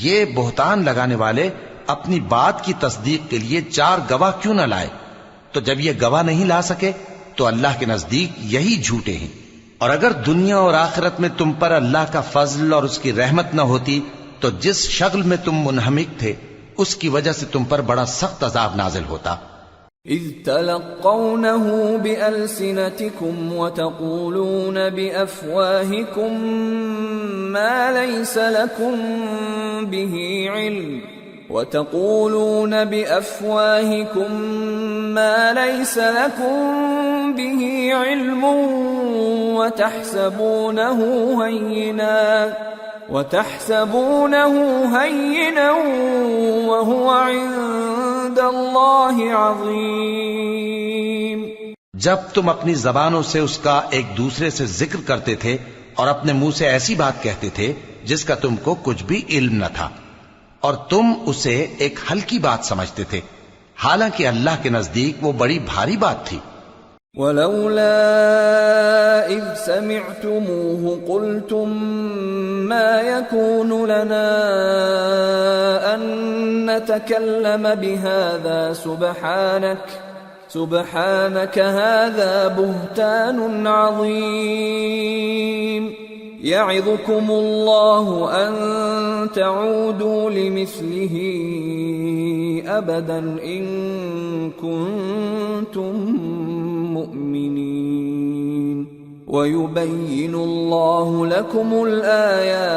یہ بہتان لگانے والے اپنی بات کی تصدیق کے لیے 4 گواہ کیوں نہ لائے؟ تو جب یہ گواہ نہیں لا سکے تو اللہ کے نزدیک یہی جھوٹے ہیں۔ اور اگر دنیا اور آخرت میں تم پر اللہ کا فضل اور اس کی رحمت نہ ہوتی تو جس شغل میں تم منہمک تھے اس کی وجہ سے تم پر بڑا سخت عذاب نازل ہوتا۔ اذ تلقونه بألسنتكم وتقولون بأفواهكم ما ليس لكم به علم وتحسبونه هينا وهو عند الله عظيم۔ جب تم اپنی زبانوں سے اس کا ایک دوسرے سے ذکر کرتے تھے اور اپنے منہ سے ایسی بات کہتے تھے جس کا تم کو کچھ بھی علم نہ تھا، اور تم اسے ایک ہلکی بات سمجھتے تھے، حالانکہ اللہ کے نزدیک وہ بڑی بھاری بات تھی۔ ولولا اذ سمعتموه قلتم ما يكون لنا ان نتكلم بهذا سبحانك هذا بهتان عظيم يعظكم الله ان تعودوا لمثله ابدا ان كنتم مؤمنين ويبين الله لكم الآيات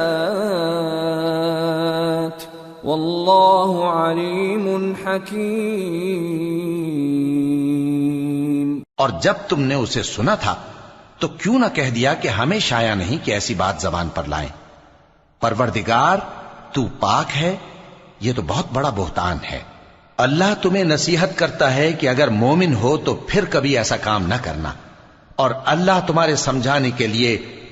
والله عليم حكيم۔ اور جب تم نے اسے سنا تھا تو کیوں نہ کہہ دیا کہ ہمیں شایع نہیں کہ ایسی بات زبان پر لائیں؟ پروردگار تو پاک ہے، یہ تو بہت بڑا بہتان ہے۔ اللہ تمہیں نصیحت کرتا ہے کہ اگر مومن ہو تو پھر کبھی ایسا کام نہ کرنا، اور اللہ تمہارے سمجھانے کے لیے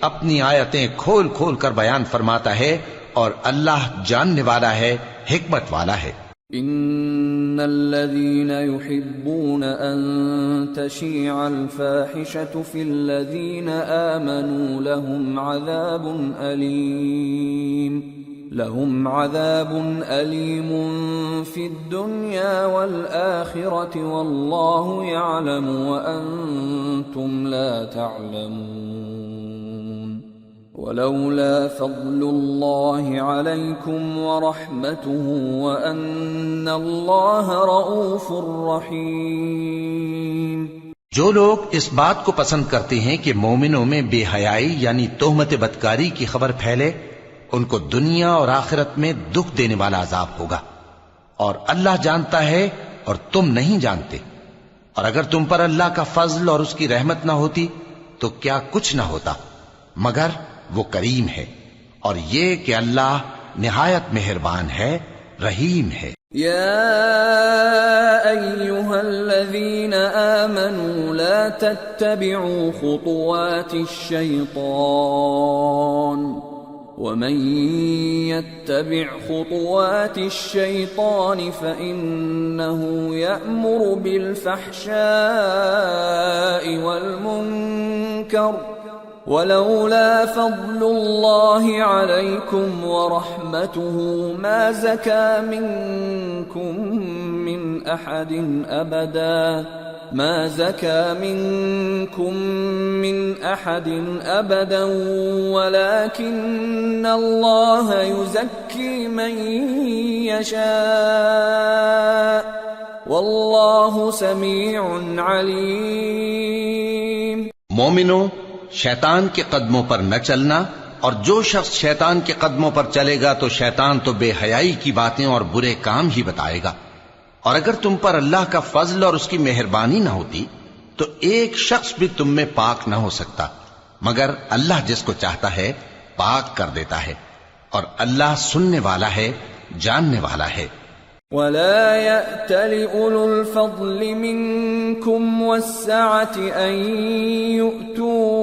اپنی آیتیں کھول کھول کر بیان فرماتا ہے، اور اللہ جاننے والا ہے، حکمت والا ہے۔ ان الذين يحبون ان تشيع الفاحشة في الذين آمنوا لهم عذاب أليم في الدنيا والآخرة والله يعلم وأنتم لا تعلمون۔ ولولا فضل الله عليكم ورحمته وأن الله رؤوف رحيم۔ جو لوگ اس بات کو پسند کرتے ہیں کہ مومنوں میں بے حیائی یعنی تہمت بدکاری کی خبر پھیلے، ان کو دنیا اور آخرت میں دکھ دینے والا عذاب ہوگا، اور اللہ جانتا ہے اور تم نہیں جانتے۔ اور اگر تم پر اللہ کا فضل اور اس کی رحمت نہ ہوتی تو کیا کچھ نہ ہوتا، مگر وہ کریم ہے، اور یہ کہ اللہ نہایت مہربان ہے، رحیم ہے۔ يا أيها الذين آمنوا لا تتبعوا خطوات الشيطان ومن يتبع خطوات الشيطان فإنه يأمر بالفحشاء والمنكر ولولا فضل الله عليكم ورحمته ما زكى منكم من أحد أبدا ولكن الله يزكي من يشاء والله سميع عليم۔ مومنوں، شیطان کے قدموں پر نہ چلنا، اور جو شخص شیطان کے قدموں پر چلے گا تو شیطان تو بے حیائی کی باتیں اور برے کام ہی بتائے گا۔ اور اگر تم پر اللہ کا فضل اور اس کی مہربانی نہ ہوتی تو ایک شخص بھی تم میں پاک نہ ہو سکتا، مگر اللہ جس کو چاہتا ہے پاک کر دیتا ہے، اور اللہ سننے والا ہے، جاننے والا ہے۔ ولا يأتل أولو الفضل منكم والسعة أن يؤتوا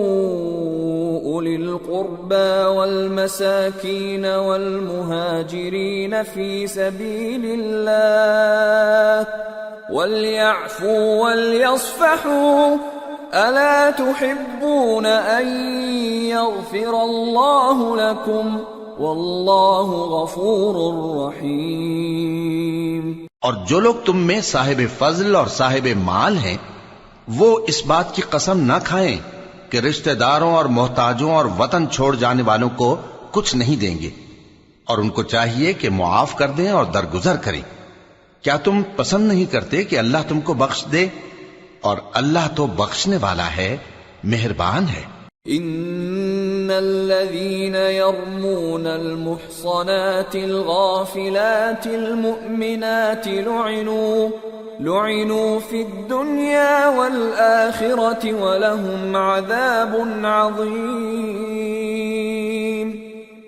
أولي القربى والمساكين والمهاجرين في سبيل الله وليعفوا وليصفحوا ألا تحبون أن يغفر الله لكم واللہ غفور رحیم۔ اور جو لوگ تم میں صاحب فضل اور صاحب مال ہیں وہ اس بات کی قسم نہ کھائیں کہ رشتہ داروں اور محتاجوں اور وطن چھوڑ جانے والوں کو کچھ نہیں دیں گے، اور ان کو چاہیے کہ معاف کر دیں اور درگزر کریں۔ کیا تم پسند نہیں کرتے کہ اللہ تم کو بخش دے؟ اور اللہ تو بخشنے والا ہے، مہربان ہے۔ ان الذين يرمون المحصنات الغافلات المؤمنات لعنوا في الدنيا والآخرة ولهم عذاب عظيم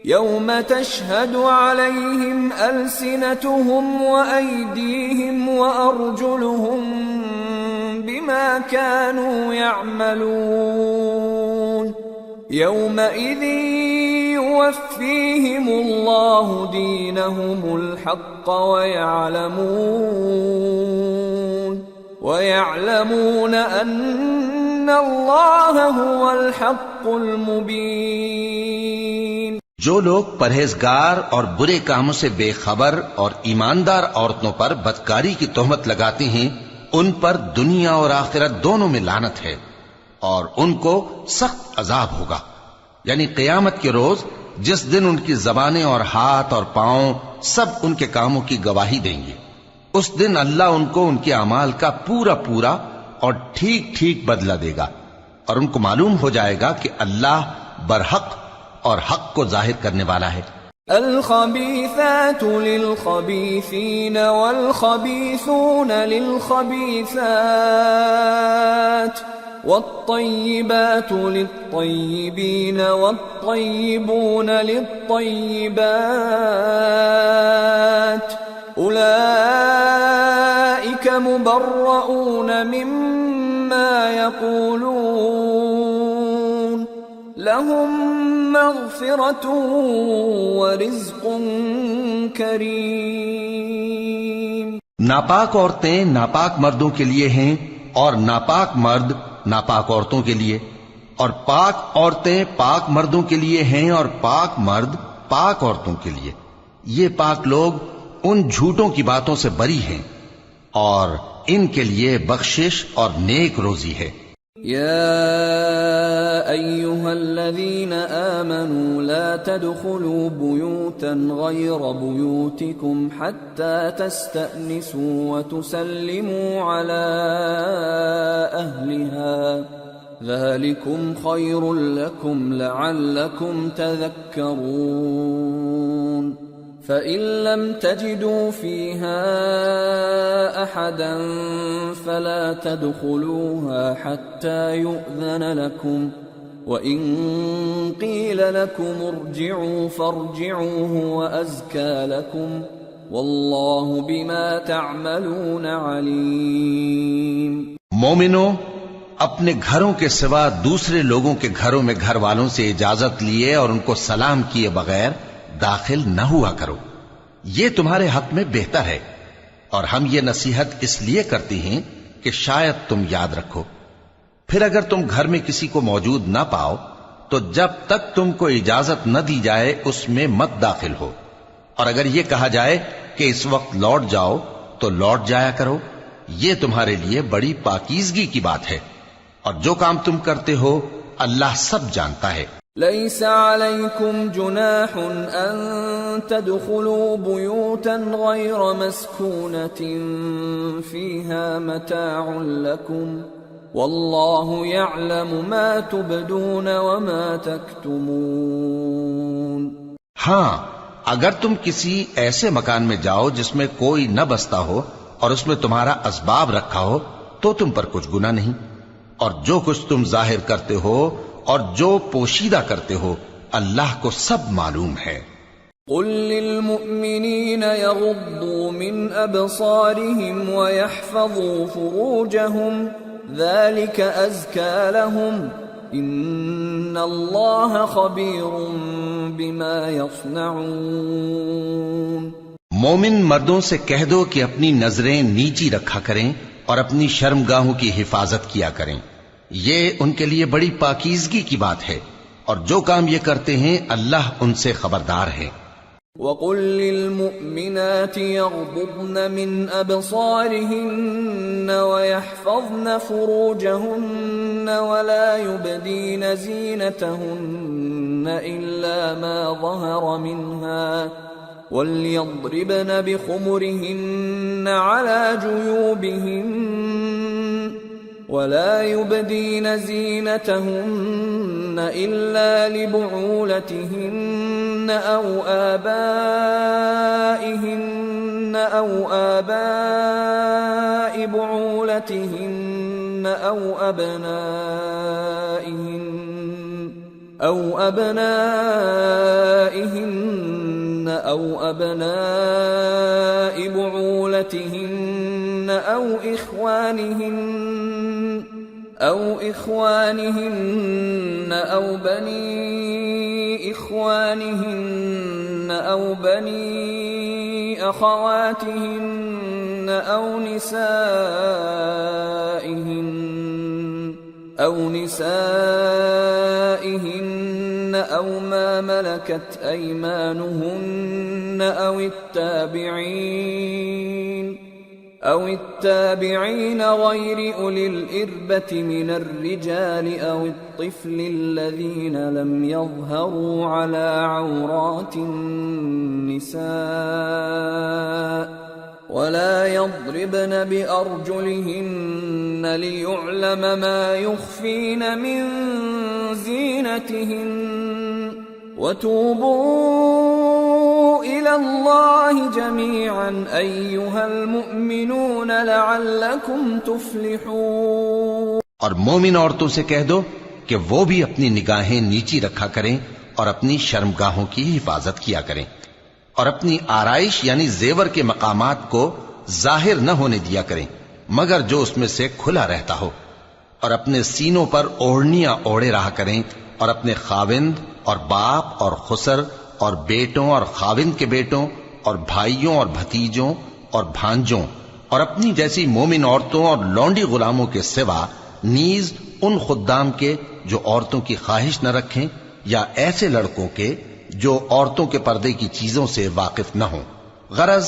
يوم تشهد عليهم ألسنتهم وأيديهم وأرجلهم بما كانوا يعملون يومئذ يوفيهم الله دينهم الحق ويعلمون أن الله هو الحق المبين۔ جو لوگ پرہیزگار اور برے کاموں سے بے خبر اور ایماندار عورتوں پر بدکاری کی تہمت لگاتے ہیں ان پر دنیا اور آخرت دونوں میں لعنت ہے، اور ان کو سخت عذاب ہوگا، یعنی قیامت کے روز جس دن ان کی زبانیں اور ہاتھ اور پاؤں سب ان کے کاموں کی گواہی دیں گے۔ اس دن اللہ ان کو ان کے اعمال کا پورا پورا اور ٹھیک ٹھیک بدلہ دے گا، اور ان کو معلوم ہو جائے گا کہ اللہ برحق اور حق کو ظاہر کرنے والا ہے۔ الخبيثات للخبيثين والخبيثون للخبيثات والطيبات للطيبين والطيبون للطيبات أولئك مبرؤون مما يقولون لهم مغفرة ورزق کریم۔ ناپاک عورتیں ناپاک مردوں کے لیے ہیں، اور ناپاک مرد ناپاک عورتوں کے لیے، اور پاک عورتیں پاک مردوں کے لیے ہیں، اور پاک مرد پاک عورتوں کے لیے۔ یہ پاک لوگ ان جھوٹوں کی باتوں سے بری ہیں، اور ان کے لیے بخشش اور نیک روزی ہے۔ يا أيها الذين آمنوا لا تدخلوا بيوتا غير بيوتكم حتى تستأنسوا وتسلموا على أهلها ذلكم خير لكم لعلكم تذكرون فإن لم تجدوا فيها أحدا فلا تدخلوها حتى يؤذن لكم وإن قيل لكم ارجعوا فارجعوا هو أزكى لكم والله بما تعملون عليم. مومنو، اپنے گھروں کے سوا دوسرے لوگوں کے گھروں میں گھر والوں سے اجازت لیے اور ان کو سلام کیے بغیر داخل نہ ہوا کرو، یہ تمہارے حق میں بہتر ہے، اور ہم یہ نصیحت اس لیے کرتے ہیں کہ شاید تم یاد رکھو. پھر اگر تم گھر میں کسی کو موجود نہ پاؤ تو جب تک تم کو اجازت نہ دی جائے اس میں مت داخل ہو، اور اگر یہ کہا جائے کہ اس وقت لوٹ جاؤ تو لوٹ جایا کرو، یہ تمہارے لیے بڑی پاکیزگی کی بات ہے، اور جو کام تم کرتے ہو اللہ سب جانتا ہے. ليس عليكم جناح أن تدخلوا بيوتا غير مسكونة فيها متاع لكم والله يعلم ما تبدون وما تكتمون. ہاں، اگر تم کسی ایسے مکان میں جاؤ جس میں کوئی نہ بستا ہو اور اس میں تمہارا اسباب رکھا ہو تو تم پر کچھ گناہ نہیں، اور جو کچھ تم ظاہر کرتے ہو اور جو پوشیدہ کرتے ہو اللہ کو سب معلوم ہے. قل للمؤمنين يغضوا من أبصارهم ويحفظوا فروجهم ذلك أزكى لهم إن الله خبير بما يصنعون. مومن مردوں سے کہہ دو کہ اپنی نظریں نیچی رکھا کریں اور اپنی شرمگاہوں کی حفاظت کیا کریں، یہ ان کے لیے بڑی پاکیزگی کی بات ہے، اور جو کام یہ کرتے ہیں اللہ ان سے خبردار ہے. وَقُل لِّلْمُؤْمِنَاتِ يَغْضُضْنَ مِنْ أَبْصَارِهِنَّ وَيَحْفَظْنَ فُرُوجَهُنَّ وَلَا يُبْدِينَ زِينَتَهُنَّ إِلَّا مَا ظَهَرَ مِنْهَا وَلْيَضْرِبْنَ بِخُمُرِهِنَّ عَلَى جُيُوبِهِنَّ ولا يبدين زينتهن إلا لبعولتهن أو آبائهن أو آباء بعولتهن أو أبنائهن أو أبناء بعولتهن أو إخوانهن أو بني إخوانهن أو بني أخواتهن أو نسائهن أو ما ملكت أيمانهن أو التابعين غير أولي الإربة من الرجال أو الطفل الذين لم يظهروا على عورات النساء ولا يضربن بأرجلهن ليعلم ما يخفين من زينتهن وتوبوا إلى الله جميعا أيها المؤمنون لعلكم تفلحون. اور مومن عورتوں سے کہہ دو کہ وہ بھی اپنی نگاہیں نیچی رکھا کریں اور اپنی شرمگاہوں کی حفاظت کیا کریں، اور اپنی آرائش یعنی زیور کے مقامات کو ظاہر نہ ہونے دیا کریں مگر جو اس میں سے کھلا رہتا ہو، اور اپنے سینوں پر اوڑھنیاں اوڑھے رہا کریں، اور اپنے خاوند اور باپ اور خسر اور بیٹوں اور خاوند کے بیٹوں اور بھائیوں اور بھتیجوں اور بھانجوں اور اپنی جیسی مومن عورتوں اور لونڈی غلاموں کے سوا نیز ان خدام کے جو عورتوں کی خواہش نہ رکھیں، یا ایسے لڑکوں کے جو عورتوں کے پردے کی چیزوں سے واقف نہ ہوں. غرض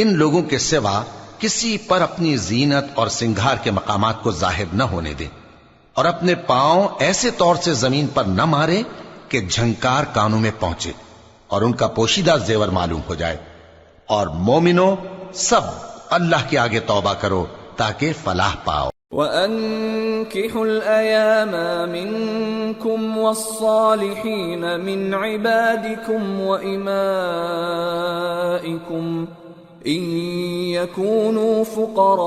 ان لوگوں کے سوا کسی پر اپنی زینت اور سنگھار کے مقامات کو ظاہر نہ ہونے دیں، اور اپنے پاؤں ایسے طور سے زمین پر نہ مارے کہ جھنکار کانوں میں پہنچے اور ان کا پوشیدہ زیور معلوم ہو جائے. اور مومنو سب اللہ کے آگے توبہ کرو تاکہ فلاح پاؤ. وَأَنكِحُوا الْأَيَامَ مِنكُمْ وَالصَّالِحِينَ مِنْ عِبَادِكُمْ وَإِمَائِكُمْ إِن يَكُونُوا فُقَرَاءَ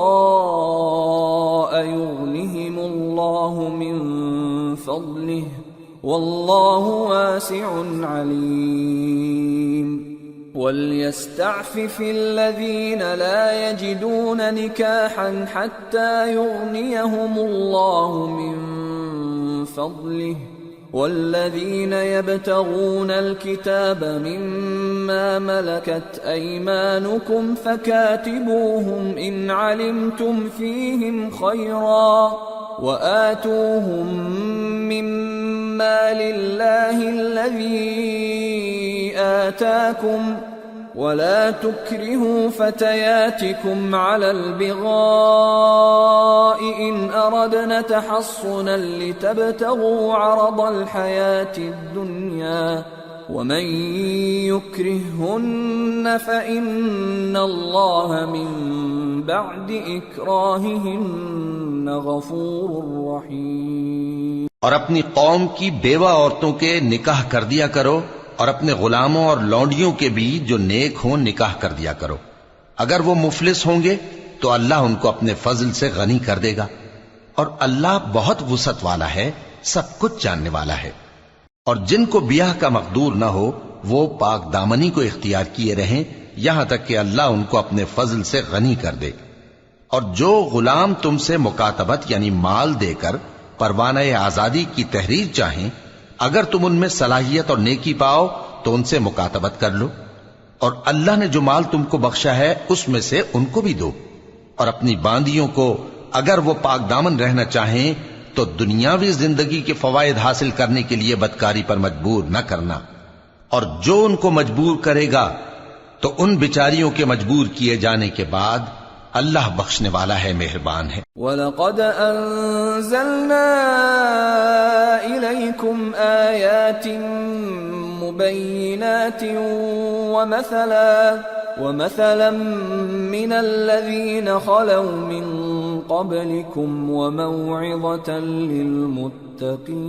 يُغْنِهِمُ اللَّهُ مِنْ فَضْلِهِ وَاللَّهُ وَاسِعٌ عَلِيمٌ. وَلْيَسْتَعْفِفِ الَّذِينَ لَا يَجِدُونَ نِكَاحًا حَتَّى يُغْنِيَهُمُ اللَّهُ مِنْ فَضْلِهِ وَالَّذِينَ يَبْتَغُونَ الْكِتَابَ مِمَّا مَلَكَتْ أَيْمَانُكُمْ فَكَاتِبُوهُمْ إِنْ عَلِمْتُمْ فِيهِمْ خَيْرًا وَآتُوهُمْ مِمَّا لِلَّهِ الَّذِي آتَاكُمْ وَلَا تُكْرِهُوا فَتَيَاتِكُمْ عَلَى الْبِغَاءِ إِنْ أَرَدْنَ تَحَصُّنًا لِتَبْتَغُوا عَرَضَ الْحَيَاةِ الدُّنْيَا وَمَنْ يُكْرِههُّنَّ فَإِنَّ اللَّهَ مِنْ بَعْدِ إِكْرَاهِهِنَّ غَفُورٌ رَحِيمٌ. اور اپنی قوم کی بیوہ عورتوں کے نکاح کر دیا کرو اور اپنے غلاموں اور لونڈیوں کے بھی جو نیک ہوں نکاح کر دیا کرو. اگر وہ مفلس ہوں گے تو اللہ ان کو اپنے فضل سے غنی کر دے گا اور اللہ بہت وسعت والا ہے، سب کچھ جاننے والا ہے. اور جن کو بیاہ کا مقدور نہ ہو وہ پاک دامنی کو اختیار کیے رہیں یہاں تک کہ اللہ ان کو اپنے فضل سے غنی کر دے. اور جو غلام تم سے مکاتبت یعنی مال دے کر پروانہ آزادی کی تحریر چاہیں، اگر تم ان میں صلاحیت اور نیکی پاؤ تو ان سے مکاتبت کر لو، اور اللہ نے جو مال تم کو بخشا ہے اس میں سے ان کو بھی دو. اور اپنی باندیوں کو اگر وہ پاک دامن رہنا چاہیں تو دنیاوی زندگی کے فوائد حاصل کرنے کے لیے بدکاری پر مجبور نہ کرنا، اور جو ان کو مجبور کرے گا تو ان بیچاریوں کے مجبور کیے جانے کے بعد اللہ بخشنے والا ہے، مہربان ہے. وَلَقَدْ أَنزَلْنَا إِلَيْكُمْ آيَاتٍ مُبَيِّنَاتٍ وَمَثَلًا مِّنَ الَّذِينَ خَلَوْا مِن قَبْلِكُمْ وَمَوْعِظَةً لِّلْمُتَّقِينَ.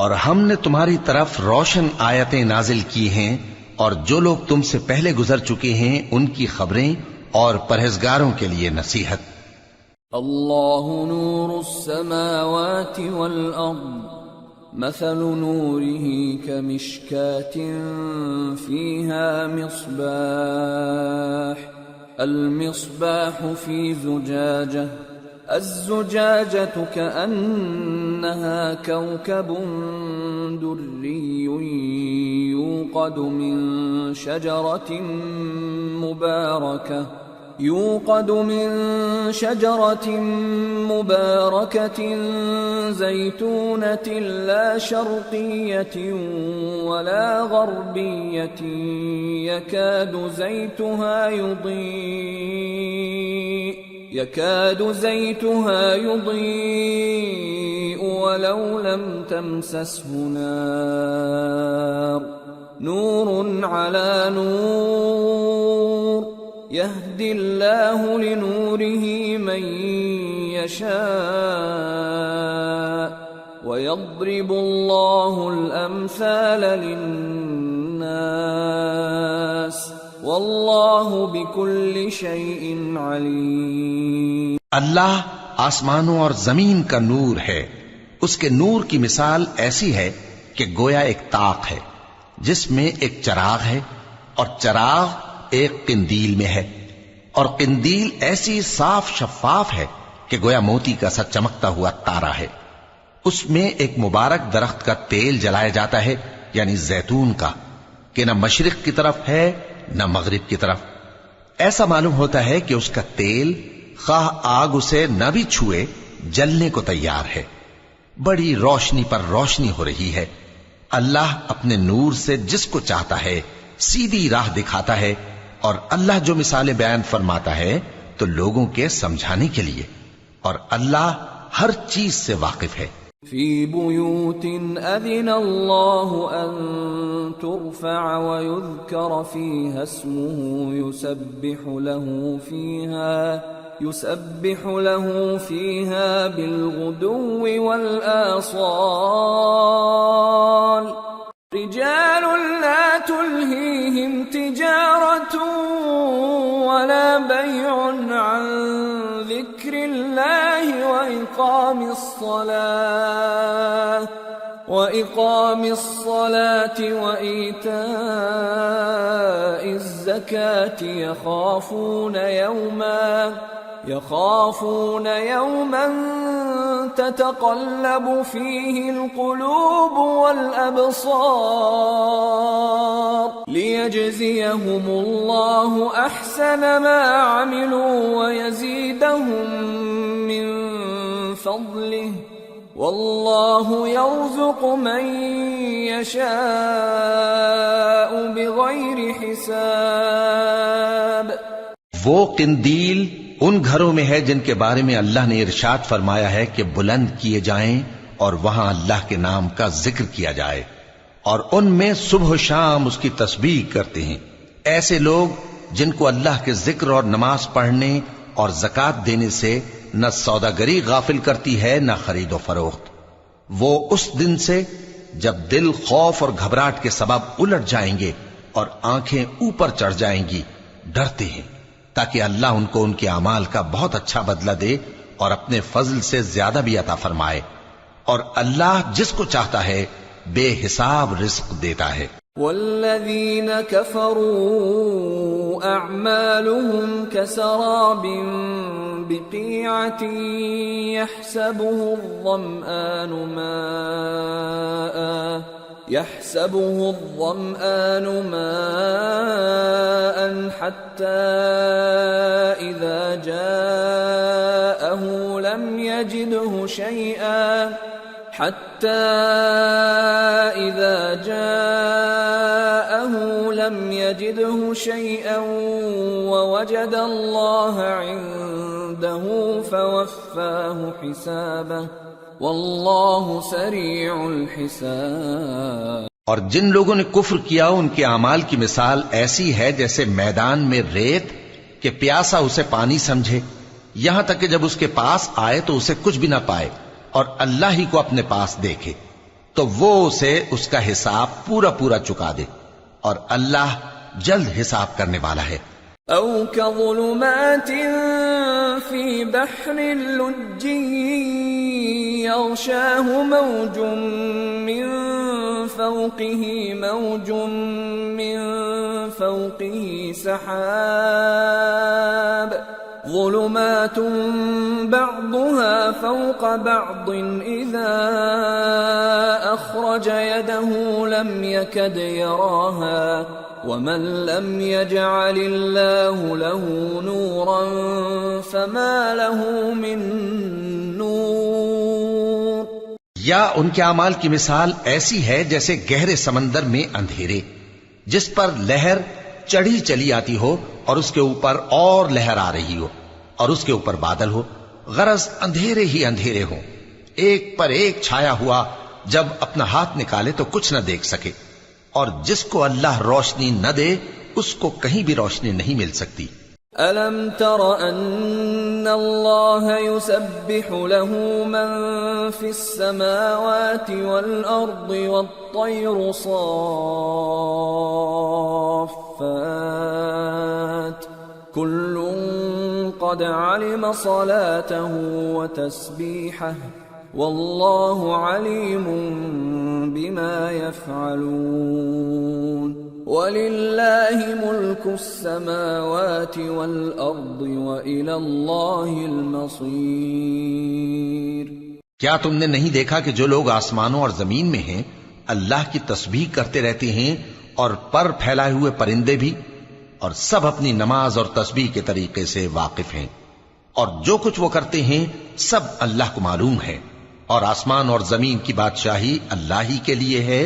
اور ہم نے تمہاری طرف روشن آیتیں نازل کی ہیں اور جو لوگ تم سے پہلے گزر چکے ہیں ان کی خبریں اور پرہیزگاروں کے لیے نصیحت. اللہ نور السماوات والارض مثل نوره كمشكاة فيها مصباح المصباح في زجاجة الزجاجة كأنها كوكب دري يوقد من شجرة مباركة زيتونة لا شرقية ولا غربية يكاد زيتها يضيء ولو لم تمسسه نار نور على نور يهدي الله لنوره من يشاء ويضرب الله الأمثال للناس واللہ بکل شیء علیم. اللہ آسمانوں اور زمین کا نور ہے. اس کے نور کی مثال ایسی ہے کہ گویا ایک طاق ہے جس میں ایک چراغ ہے اور چراغ ایک قندیل میں ہے، اور قندیل ایسی صاف شفاف ہے کہ گویا موتی کا سا چمکتا ہوا تارا ہے. اس میں ایک مبارک درخت کا تیل جلایا جاتا ہے یعنی زیتون کا، کہ نہ مشرق کی طرف ہے نہ مغرب کی طرف. ایسا معلوم ہوتا ہے کہ اس کا تیل خواہ آگ اسے نہ بھی چھوئے جلنے کو تیار ہے. بڑی روشنی پر روشنی ہو رہی ہے. اللہ اپنے نور سے جس کو چاہتا ہے سیدھی راہ دکھاتا ہے، اور اللہ جو مثالیں بیان فرماتا ہے تو لوگوں کے سمجھانے کے لیے. اور اللہ ہر چیز سے واقف ہے. فی بیوت اذن اللہ ان ترفع ویذکر فیہا اسمہ يسبح له فيها بالغدو والآصال رجال لا تلهيهم تجارة ولا بيع عن ذكر الله وإقام الصلاة وإيتاء الزكاة يخافون يوما تتقلب فيه القلوب والأبصار ليجزيهم الله أحسن ما عملوا ويزيدهم من فضله واللہ یرزق من یشاء بغیر حساب. وہ قندیل ان گھروں میں ہے جن کے بارے میں اللہ نے ارشاد فرمایا ہے کہ بلند کیے جائیں اور وہاں اللہ کے نام کا ذکر کیا جائے، اور ان میں صبح و شام اس کی تسبیح کرتے ہیں. ایسے لوگ جن کو اللہ کے ذکر اور نماز پڑھنے اور زکوٰۃ دینے سے نہ سوداگری غافل کرتی ہے نہ خرید و فروخت. وہ اس دن سے جب دل خوف اور گھبراہٹ کے سبب الٹ جائیں گے اور آنکھیں اوپر چڑھ جائیں گی ڈرتے ہیں، تاکہ اللہ ان کو ان کے اعمال کا بہت اچھا بدلہ دے اور اپنے فضل سے زیادہ بھی عطا فرمائے. اور اللہ جس کو چاہتا ہے بے حساب رزق دیتا ہے. والذین کفروا اعمالهم کسراب بقیعة يحسبه الظمآن ماء حتى إذا جاءه لم يجده شيئا ووجد الله عنده فوفاه حسابه واللہ سریع الحساب. اور جن لوگوں نے کفر کیا ان کے اعمال کی مثال ایسی ہے جیسے میدان میں ریت کہ پیاسا اسے پانی سمجھے، یہاں تک کہ جب اس کے پاس آئے تو اسے کچھ بھی نہ پائے اور اللہ ہی کو اپنے پاس دیکھے تو وہ اسے اس کا حساب پورا پورا چکا دے، اور اللہ جلد حساب کرنے والا ہے. او كظلمات في بحر لجي يغشاه موج من فوقه سحاب ظلمات بعضها فوق بعض إذا أخرج يده لم يكد يراها ومن لم يجعل الله له نورا فما له من نور. یا ان کے اعمال کی مثال ایسی ہے جیسے گہرے سمندر میں اندھیرے جس پر لہر چڑھی چلی آتی ہو اور اس کے اوپر اور لہر آ رہی ہو اور اس کے اوپر بادل ہو، غرض اندھیرے ہی اندھیرے ہوں، ایک پر ایک چھایا ہوا، جب اپنا ہاتھ نکالے تو کچھ نہ دیکھ سکے. اور جس کو اللہ روشنی نہ دے اس کو کہیں بھی روشنی نہیں مل سکتی. أَلَمْ تَرَ أَنَّ اللَّهَ يُسَبِّحُ لَهُ مَن فِي السَّمَاوَاتِ وَالْأَرْضِ وَالطَّيْرُ صَافَّاتٍ كُلٌّ قَدْ عَلِمَ صَلَاتَهُ وَتَسْبِيحَهُ وَاللَّهُ عَلِيمٌ بِمَا يَفْعَلُونَ. وَلِلَّهِ مُلْكُ السَّمَاوَاتِ وَالْأَرْضِ وَإِلَى اللَّهِ الْمَصِيرُ. کیا تم نے نہیں دیکھا کہ جو لوگ آسمانوں اور زمین میں ہیں اللہ کی تسبیح کرتے رہتے ہیں اور پر پھیلائے ہوئے پرندے بھی، اور سب اپنی نماز اور تسبیح کے طریقے سے واقف ہیں، اور جو کچھ وہ کرتے ہیں سب اللہ کو معلوم ہے. اور آسمان اور زمین کی بادشاہی اللہ ہی کے لیے ہے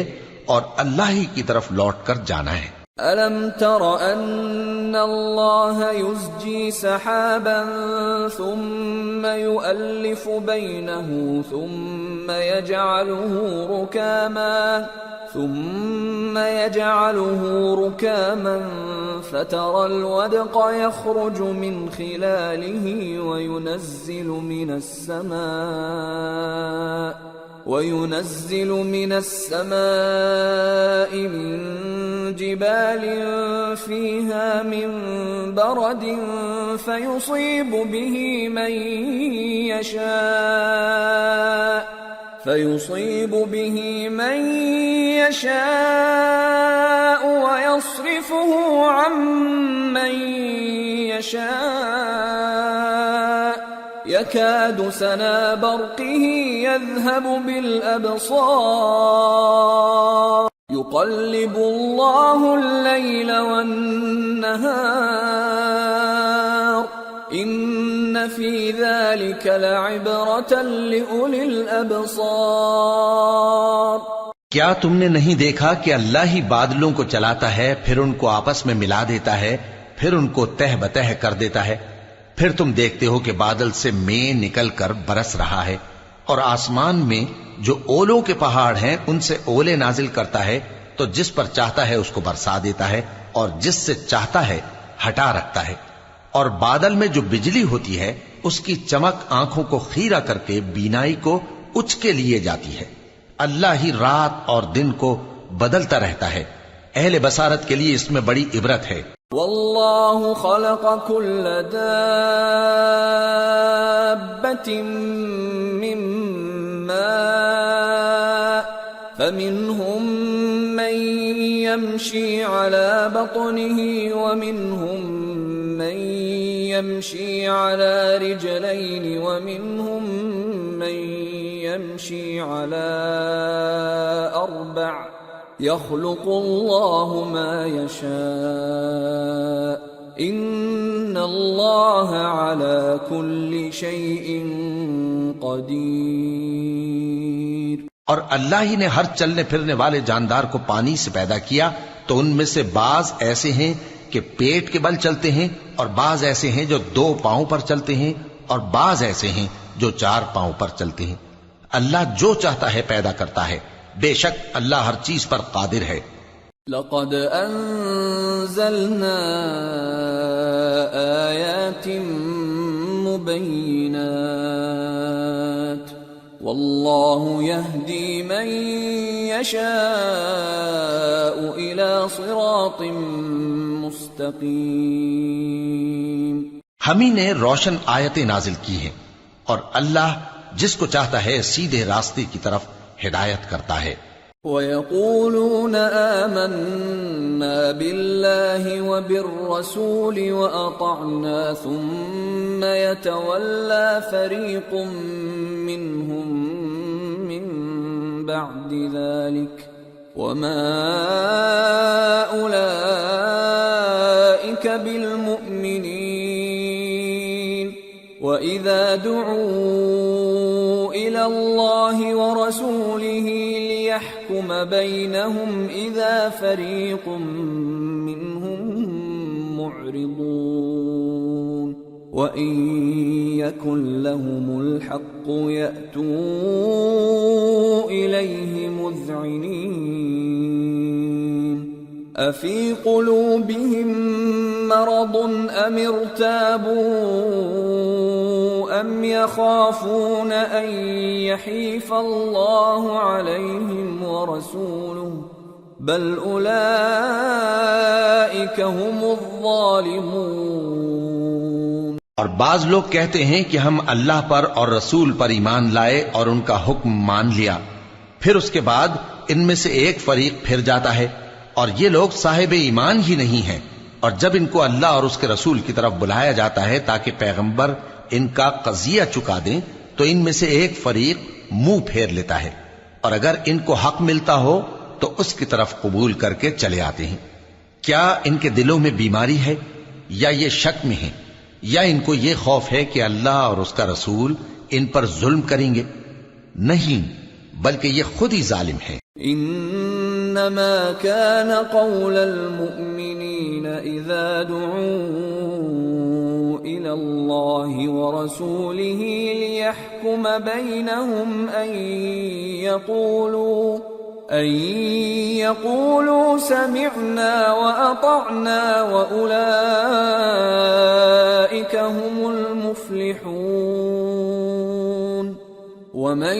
اور اللہ ہی کی طرف لوٹ کر جانا ہے. أَلَمْ تَرَ أَنَّ الله يزجي سحابا ثم يؤلف بينه ثم يجعله ركاما فترى الودق يخرج من خلاله وينزل من السماء من جبال فيها من برد فيصيب به من يشاء ويصرفه عن من يشاء يكاد سنا برقه يذهب بالأبصار يقلب الله الليل والنهار إن في ذلك لعبرة لأولي الأبصار. کیا تم نے نہیں دیکھا کہ اللہ ہی بادلوں کو چلاتا ہے، پھر ان کو آپس میں ملا دیتا ہے، پھر ان کو تہ بتہ کر دیتا ہے، پھر تم دیکھتے ہو کہ بادل سے مے نکل کر برس رہا ہے، اور آسمان میں جو اولوں کے پہاڑ ہیں ان سے اولے نازل کرتا ہے، تو جس پر چاہتا ہے اس کو برسا دیتا ہے اور جس سے چاہتا ہے ہٹا رکھتا ہے. اور بادل میں جو بجلی ہوتی ہے اس کی چمک آنکھوں کو خیرہ کر کے بینائی کو اچ کے لیے جاتی ہے. اللہ ہی رات اور دن کو بدلتا رہتا ہے. اہل بصارت کے لیے اس میں بڑی عبرت ہے. واللہ خلق كل دابة من ماء فمنهم من يمشي على بطنه ومنهم من يمشي على رجلين ومنهم من يمشي على أربع يخلق الله ما يشاء إن الله على كل شيء قدير. اور اللہ ہی نے ہر چلنے پھرنے والے جاندار کو پانی سے پیدا کیا، تو ان میں سے بعض ایسے ہیں کہ پیٹ کے بل چلتے ہیں، اور بعض ایسے ہیں جو 2 پاؤں پر چلتے ہیں، اور بعض ایسے ہیں جو 4 پاؤں پر چلتے ہیں. اللہ جو چاہتا ہے پیدا کرتا ہے. بے شک اللہ ہر چیز پر قادر ہے. لقد انزلنا آیات مبینات واللہ یہدی من یشاء الى صراط مستقیم. ہم ہی نے روشن آیتیں نازل کی ہیں، اور اللہ جس کو چاہتا ہے سیدھے راستے کی طرف ہدایت کرتا ہے. وَيَقُولُونَ آمَنَّا بِاللَّهِ وَبِالرَّسُولِ وَأَطَعْنَا ثُمَّ يَتَوَلَّى فَرِيقٌ مِّنْهُمْ مِّن بَعْدِ ذَلِكَ وَمَا أُولَئِكَ بِالْمُؤْمِنِينَ. وَإِذَا دُعُوا إِلَى اللَّهِ وَرَسُولِهِ لِيَحْكُمَ بَيْنَهُمْ إِذَا فَرِيقٌ مِّنْهُمْ مُعْرِضُونَ. وَإِن يَكُن لَّهُمُ الْحَقُّ يَأْتُوا إِلَيْهِ مُذْعِنِينَ. أَفِي قُلُوبِهِم مَّرَضٌ أَمِ ارْتَابُوا أَمْ يَخَافُونَ أَن يَحِيفَ اللَّهُ عَلَيْهِمْ وَرَسُولُهُ بَلْ أُولَئِكَ هُمُ الظَّالِمُونَ. اور بعض لوگ کہتے ہیں کہ ہم اللہ پر اور رسول پر ایمان لائے اور ان کا حکم مان لیا، پھر اس کے بعد ان میں سے ایک فریق پھر جاتا ہے، اور یہ لوگ صاحب ایمان ہی نہیں ہیں. اور جب ان کو اللہ اور اس کے رسول کی طرف بلایا جاتا ہے تاکہ پیغمبر ان کا قضیہ چکا دیں، تو ان میں سے ایک فریق منہ پھیر لیتا ہے، اور اگر ان کو حق ملتا ہو تو اس کی طرف قبول کر کے چلے آتے ہیں. کیا ان کے دلوں میں بیماری ہے، یا یہ شک میں ہیں، یا ان کو یہ خوف ہے کہ اللہ اور اس کا رسول ان پر ظلم کریں گے؟ نہیں، بلکہ یہ خود ہی ظالم ہیں. انما كان قول المؤمنين إذا دعوا إلى الله ورسوله ليحكم بينهم أن يقولوا سمعنا وأطعنا وأولئك هم المفلحون ومن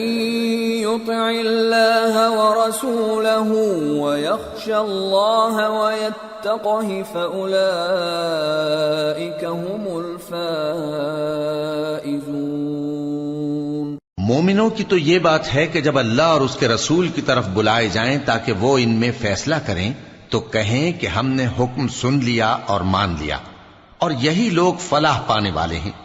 يطع الله ورسوله ويخشى الله ويتقه فأولئك هم الفائزون۔ مومنوں کی تو یہ بات ہے کہ جب اللہ اور اس کے رسول کی طرف بلائے جائیں تاکہ وہ ان میں فیصلہ کریں تو کہیں کہ ہم نے حکم سن لیا اور مان لیا، اور یہی لوگ فلاح پانے والے ہیں۔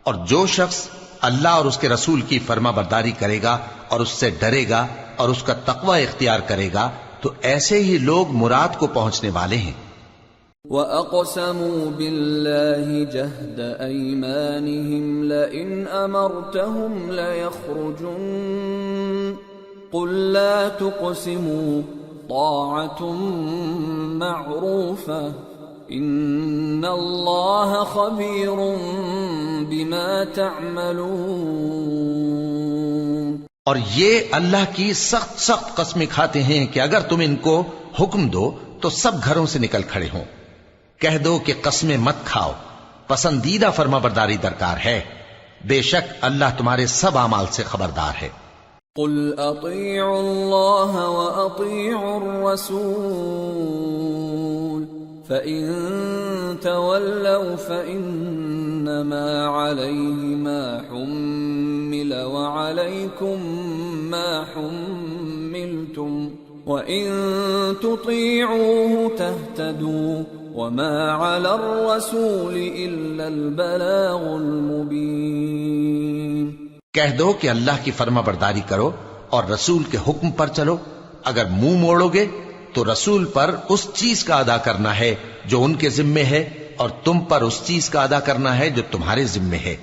اور جو شخص اللہ اور اس کے رسول کی فرما برداری کرے گا اور اس سے ڈرے گا اور اس کا تقوی اختیار کرے گا تو ایسے ہی لوگ مراد کو پہنچنے والے ہیں۔ وَأَقْسَمُوا بِاللَّهِ جَهْدَ أَيْمَانِهِمْ لَئِنْ أَمَرْتَهُمْ لَيَخْرُجُنَّ قُلْ لَا تُقْسِمُوا طَاعَةٌ مَّعْرُوفَةٌ إِنَّ اللَّهَ خَبِيرٌ بِمَا تَعْمَلُونَ۔ اور یہ اللہ کی سخت سخت قسمیں کھاتے ہیں کہ اگر تم ان کو حکم دو تو سب گھروں سے نکل کھڑے ہوں۔ کہہ دو کہ قسمیں مت کھاؤ، پسندیدہ فرما برداری درکار ہے، بے شک اللہ تمہارے سب اعمال سے خبردار ہے۔ قل اطیعوا اللہ واطیعوا الرسول فإن تولوا فإنما عليه ما حمل وعليكم ما حملتم وَإِن تُطِيعُوهُ تَهْتَدُوا وَمَا عَلَى الرَّسُولِ إِلَّا الْبَلَاغُ الْمُبِينُ۔ کہہ دو کہ اللہ کی فرما برداری کرو اور رسول کے حکم پر چلو، اگر منہ موڑو گے تو رسول پر اس چیز کا ادا کرنا ہے جو ان کے ذمے ہے اور تم پر اس چیز کا ادا کرنا ہے جو تمہارے ذمے ہے،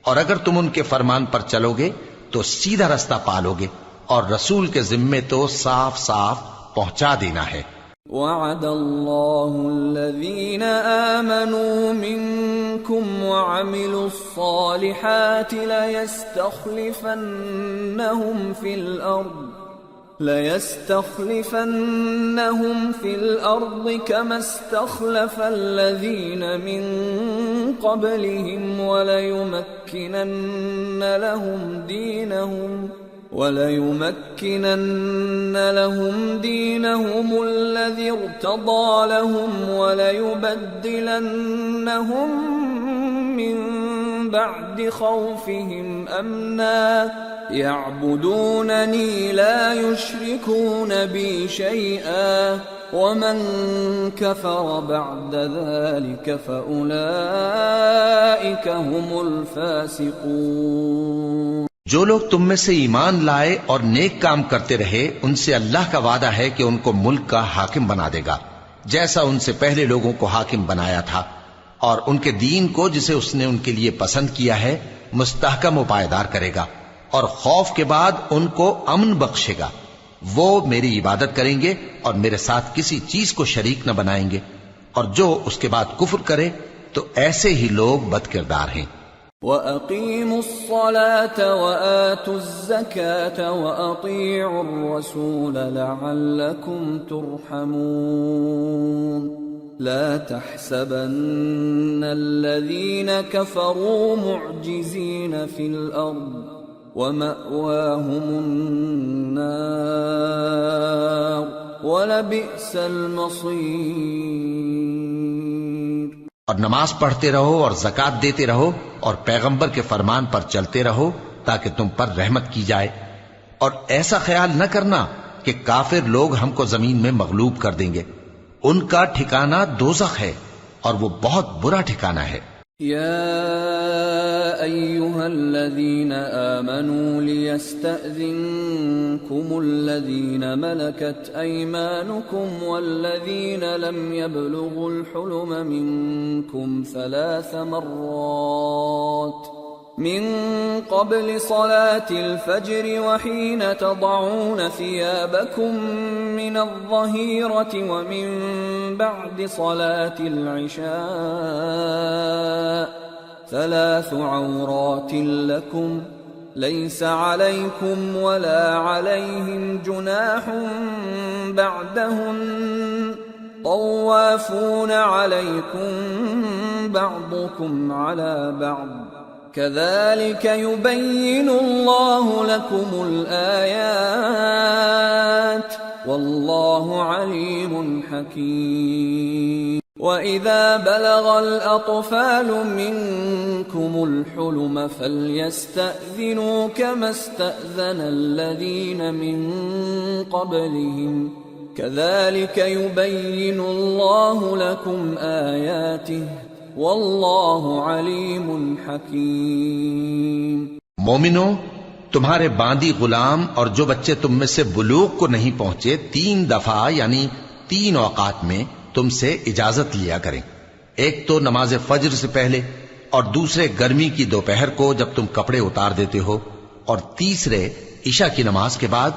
اور اگر تم ان کے فرمان پر چلو گے تو سیدھا رستہ پالو گے، اور رسول کے ذمے تو صاف صاف پہنچا دینا ہے۔ وعد اللہ الذین آمنوا منکم وعملوا الصالحات لَيَسْتَخْلِفَنَّهُمْ فِي الْأَرْضِ كَمَا اسْتَخْلَفَ الَّذِينَ مِنْ قَبْلِهِمْ وَلَيُمَكِّنَنَّ لَهُمْ دِينَهُمُ الَّذِي ارْتَضَىٰ لَهُمْ وَلَيُبَدِّلَنَّهُمْ مِنْ بَعْدِ خَوْفِهِمْ أَمْنًا يَعْبُدُونَنِي لَا يُشْرِكُونَ بِي شَيْئًا وَمَنْ كَفَرَ بَعْدَ ذَلِكَ فَأُولَئِكَ هُمُ الْفَاسِقُونَ۔ جو لوگ تم میں سے ایمان لائے اور نیک کام کرتے رہے ان سے اللہ کا وعدہ ہے کہ ان کو ملک کا حاکم بنا دے گا، جیسا ان سے پہلے لوگوں کو حاکم بنایا تھا، اور ان کے دین کو جسے اس نے ان کے لیے پسند کیا ہے مستحکم و پائیدار کرے گا، اور خوف کے بعد ان کو امن بخشے گا۔ وہ میری عبادت کریں گے اور میرے ساتھ کسی چیز کو شریک نہ بنائیں گے، اور جو اس کے بعد کفر کرے تو ایسے ہی لوگ بد کردار ہیں۔ وَأَقِيمُوا الصَّلَاةَ وَآتُوا الزَّكَاةَ وَأَطِيعُوا الرَّسُولَ لَعَلَّكُمْ تُرْحَمُونَ۔ لا تحسبن الذين كفروا معجزين في الأرض ومأواهم النار وَلَبِئْسَ الْمَصِيرُ۔ اور نماز پڑھتے رہو اور زکوٰۃ دیتے رہو اور پیغمبر کے فرمان پر چلتے رہو تاکہ تم پر رحمت کی جائے، اور ایسا خیال نہ کرنا کہ کافر لوگ ہم کو زمین میں مغلوب کر دیں گے، ان کا ٹھکانہ دوزخ ہے اور وہ بہت برا ٹھکانہ ہے۔ یا ایھا الذین آمنوا لیستأذنکم الذین ملکت ایمانکم والذین لم یبلغوا الحلم منکم 3 مرات من قبل صلاة الفجر وحين تضعون ثيابكم من الظهيرة ومن بعد صلاة العشاء 3 عورات لكم ليس عليكم ولا عليهم جناح بعدهن طوافون عليكم بعضكم على بعض كذلك يبين الله لكم الآيات والله عليم حكيم وَإِذَا بَلَغَ الْأَطْفَالُ مِنكُمُ الْحُلُمَ فَلْيَسْتَأْذِنُوا كَمَا اسْتَأْذَنَ الَّذِينَ مِن قَبْلِهِمْ كَذَلِكَ يُبَيِّنُ اللَّهُ لَكُمْ آيَاتِهِ وَاللَّهُ عَلِيمٌ حَكِيمٌ۔ مومنو، تمہارے باندی غلام اور جو بچے تم میں سے بلوغ کو نہیں پہنچے 3 دفعہ یعنی 3 اوقات میں تم سے اجازت لیا کریں، ایک تو نماز فجر سے پہلے، اور دوسرے گرمی کی دوپہر کو جب تم کپڑے اتار دیتے ہو، اور تیسرے عشاء کی نماز کے بعد۔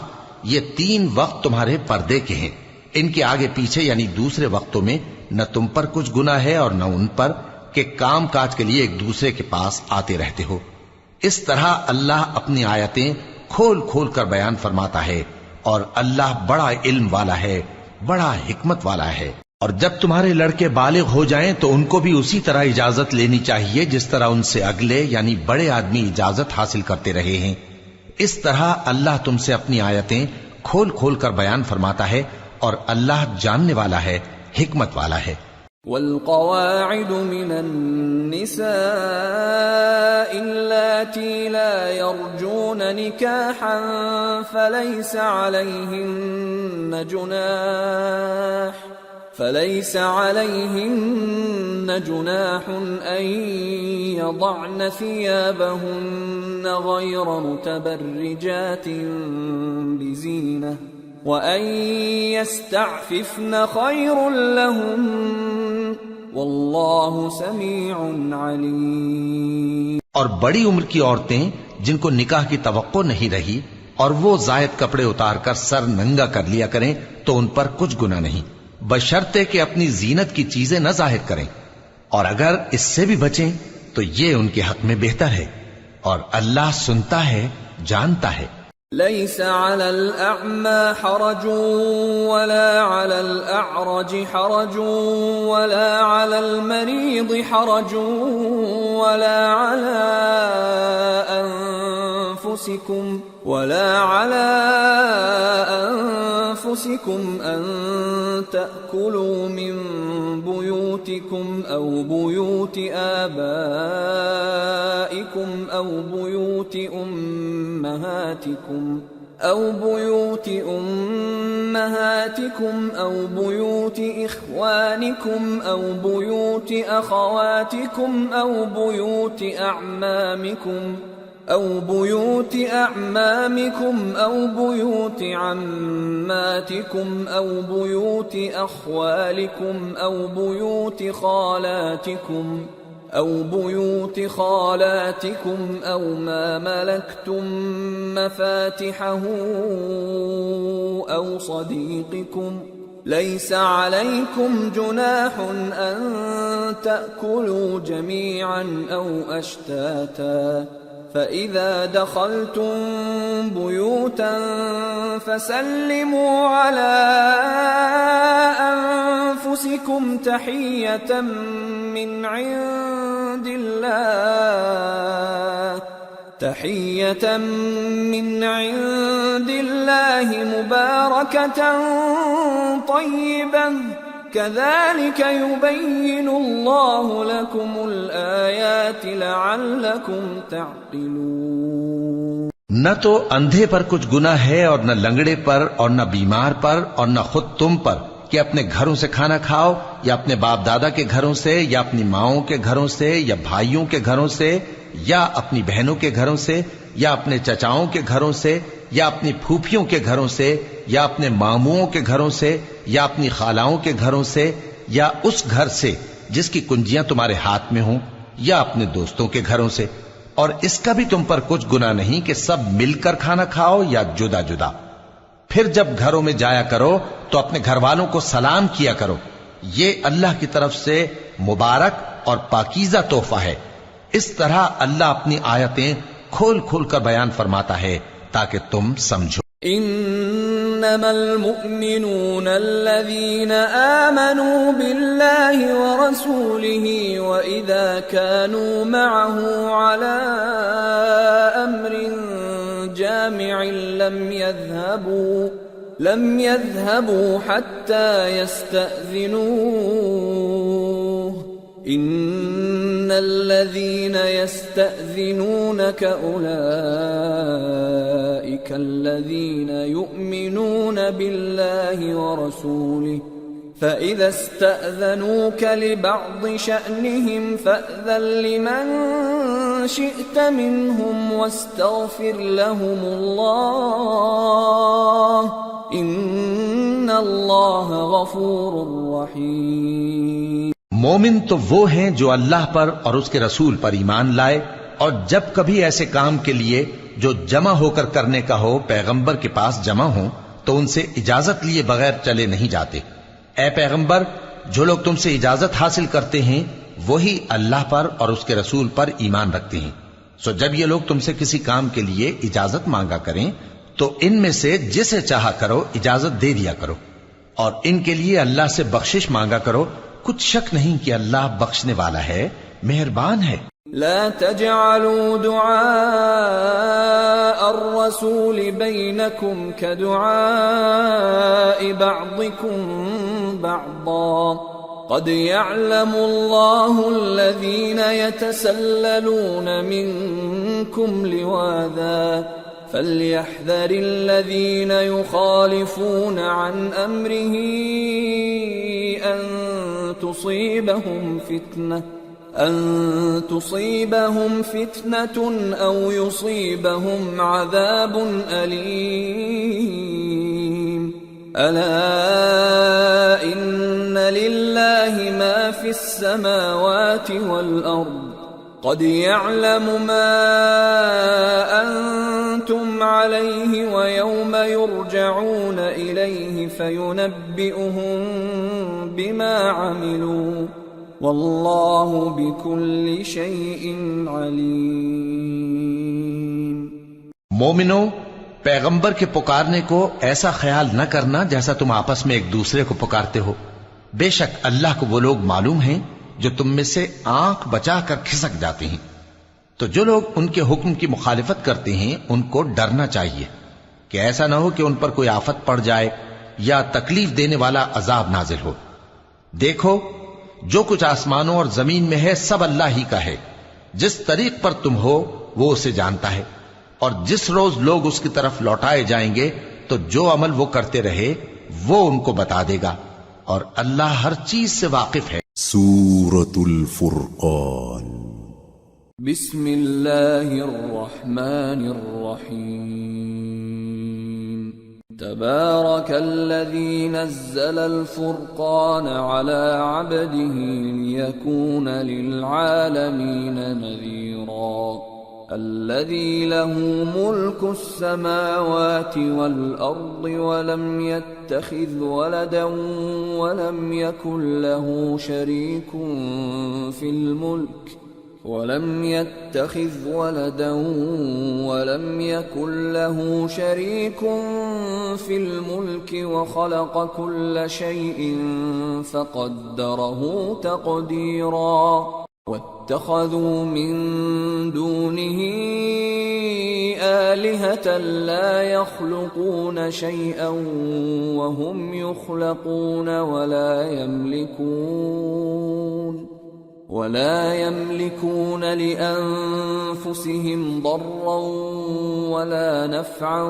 یہ 3 وقت تمہارے پردے کے ہیں، ان کے آگے پیچھے یعنی دوسرے وقتوں میں نہ تم پر کچھ گناہ ہے اور نہ ان پر کہ کام کاج کے لیے ایک دوسرے کے پاس آتے رہتے ہو۔ اس طرح اللہ اپنی آیتیں کھول کھول کر بیان فرماتا ہے، اور اللہ بڑا علم والا ہے، بڑا حکمت والا ہے۔ اور جب تمہارے لڑکے بالغ ہو جائیں تو ان کو بھی اسی طرح اجازت لینی چاہیے جس طرح ان سے اگلے یعنی بڑے آدمی اجازت حاصل کرتے رہے ہیں۔ اس طرح اللہ تم سے اپنی آیتیں کھول کھول کر بیان فرماتا ہے، اور اللہ جاننے والا ہے، حکمت والا ہے۔ والقواعد من النساء اللاتي لا يرجون نكاحا فليس عليهن جناح أن يضعن ثيابهن غير متبرجات بزينة وأن يستعففن خير لهم والله سميع عليم۔ اور بڑی عمر کی عورتیں جن کو نکاح کی توقع نہیں رہی اور وہ زائد کپڑے اتار کر سر ننگا کر لیا کریں تو ان پر کچھ گناہ نہیں، بشرطے کہ اپنی زینت کی چیزیں نہ ظاہر کریں، اور اگر اس سے بھی بچیں تو یہ ان کے حق میں بہتر ہے، اور اللہ سنتا ہے، جانتا ہے۔ ليس على الأعمى حرج ولا على الأعرج حرج ولا على المريض حرج ولا على أنفسكم أن تأكلوا من بيوتكم أو بيوت آبائكم أو بيوت أمهاتكم أو بيوت إخوانكم أو بيوت أخواتكم أو بيوت أعمامكم أو بيوت عماتكم أو بيوت أخوالكم أو بيوت خالاتكم أو ما ملكتم مفاتحه أو صديقكم ليس عليكم جناح أن تأكلوا جميعا أو أشتاتا فإذا دخلتم بيوتا فسلموا على أنفسكم تحية من عند الله مباركة طيبة كذلك يبين الله لكم الآيات لعلكم تعقلون۔ نہ تو اندھے پر کچھ گناہ ہے اور نہ لنگڑے پر اور نہ بیمار پر اور نہ خود تم پر کہ اپنے گھروں سے کھانا کھاؤ، یا اپنے باپ دادا کے گھروں سے، یا اپنی ماؤں کے گھروں سے، یا بھائیوں کے گھروں سے، یا اپنی بہنوں کے گھروں سے، یا اپنے چچاؤں کے گھروں سے، یا اپنی پھوپھیوں کے گھروں سے، یا اپنے ماموؤں کے گھروں سے، یا اپنی خالاؤں کے گھروں سے، یا اس گھر سے جس کی کنجیاں تمہارے ہاتھ میں ہوں، یا اپنے دوستوں کے گھروں سے۔ اور اس کا بھی تم پر کچھ گناہ نہیں کہ سب مل کر کھانا کھاؤ یا جدا جدا۔ پھر جب گھروں میں جایا کرو تو اپنے گھر والوں کو سلام کیا کرو، یہ اللہ کی طرف سے مبارک اور پاکیزہ تحفہ ہے۔ اس طرح اللہ اپنی آیتیں کھول کھول کر بیان فرماتا ہے تاکہ تم سمجھو۔ انما المؤمنون الذين آمنوا بالله ورسوله واذا كانوا معه على امر جامع لم يذهبوا حتى يستأذنوه ان الذين يستأذنونك اولئك الذين يؤمنون بالله ورسوله فإذا استأذنوك لبعض شأنهم فأذن لمن شئت منهم واستغفر لهم الله إن الله غفور رحيم۔ مومن تو وہ ہیں جو اللہ پر اور اس کے رسول پر ایمان لائے، اور جب کبھی ایسے کام کے لیے جو جمع ہو کر کرنے کا ہو پیغمبر کے پاس جمع ہوں تو ان سے اجازت لیے بغیر چلے نہیں جاتے۔ اے پیغمبر، جو لوگ تم سے اجازت حاصل کرتے ہیں وہی اللہ پر اور اس کے رسول پر ایمان رکھتے ہیں، سو جب یہ لوگ تم سے کسی کام کے لیے اجازت مانگا کریں تو ان میں سے جسے چاہا کرو اجازت دے دیا کرو، اور ان کے لیے اللہ سے بخشش مانگا کرو، کچھ شک نہیں کہ اللہ بخشنے والا ہے، مہربان ہے۔ لا تجعلوا دعاء الرسول بينكم كدعاء بعضكم بعضا قد يعلم الله الذين يتسللون منكم لواذا فليحذر الذين يخالفون عن أمره أن تصيبهم فتنة أو يصيبهم عذاب أليم ألا إن لله ما في السماوات والأرض قد يعلم ما أنتم عليه ويوم يرجعون إليه فينبئهم بما عملوا واللہ بكل شیء علیم۔ مومنو، پیغمبر کے پکارنے کو ایسا خیال نہ کرنا جیسا تم آپس میں ایک دوسرے کو پکارتے ہو، بے شک اللہ کو وہ لوگ معلوم ہیں جو تم میں سے آنکھ بچا کر کھسک جاتے ہیں، تو جو لوگ ان کے حکم کی مخالفت کرتے ہیں ان کو ڈرنا چاہیے کہ ایسا نہ ہو کہ ان پر کوئی آفت پڑ جائے یا تکلیف دینے والا عذاب نازل ہو۔ دیکھو، جو کچھ آسمانوں اور زمین میں ہے سب اللہ ہی کا ہے، جس طریق پر تم ہو وہ اسے جانتا ہے، اور جس روز لوگ اس کی طرف لوٹائے جائیں گے تو جو عمل وہ کرتے رہے وہ ان کو بتا دے گا، اور اللہ ہر چیز سے واقف ہے۔ سورة الفرقان۔ بسم اللہ الرحمن الرحیم۔ تبارك الذي نزل الفرقان على عبده ليكون للعالمين نذيرا الذي له ملك السماوات والأرض ولم يتخذ ولدا ولم يكن له شريك في الملك ولم يتخذ ولدا ولم يكن له شريك في الملك وخلق كل شيء فقدره تقديرا واتخذوا من دونه آلهة لا يخلقون شيئا وهم يخلقون ولا يملكون لأنفسهم ضرا ولا نفعا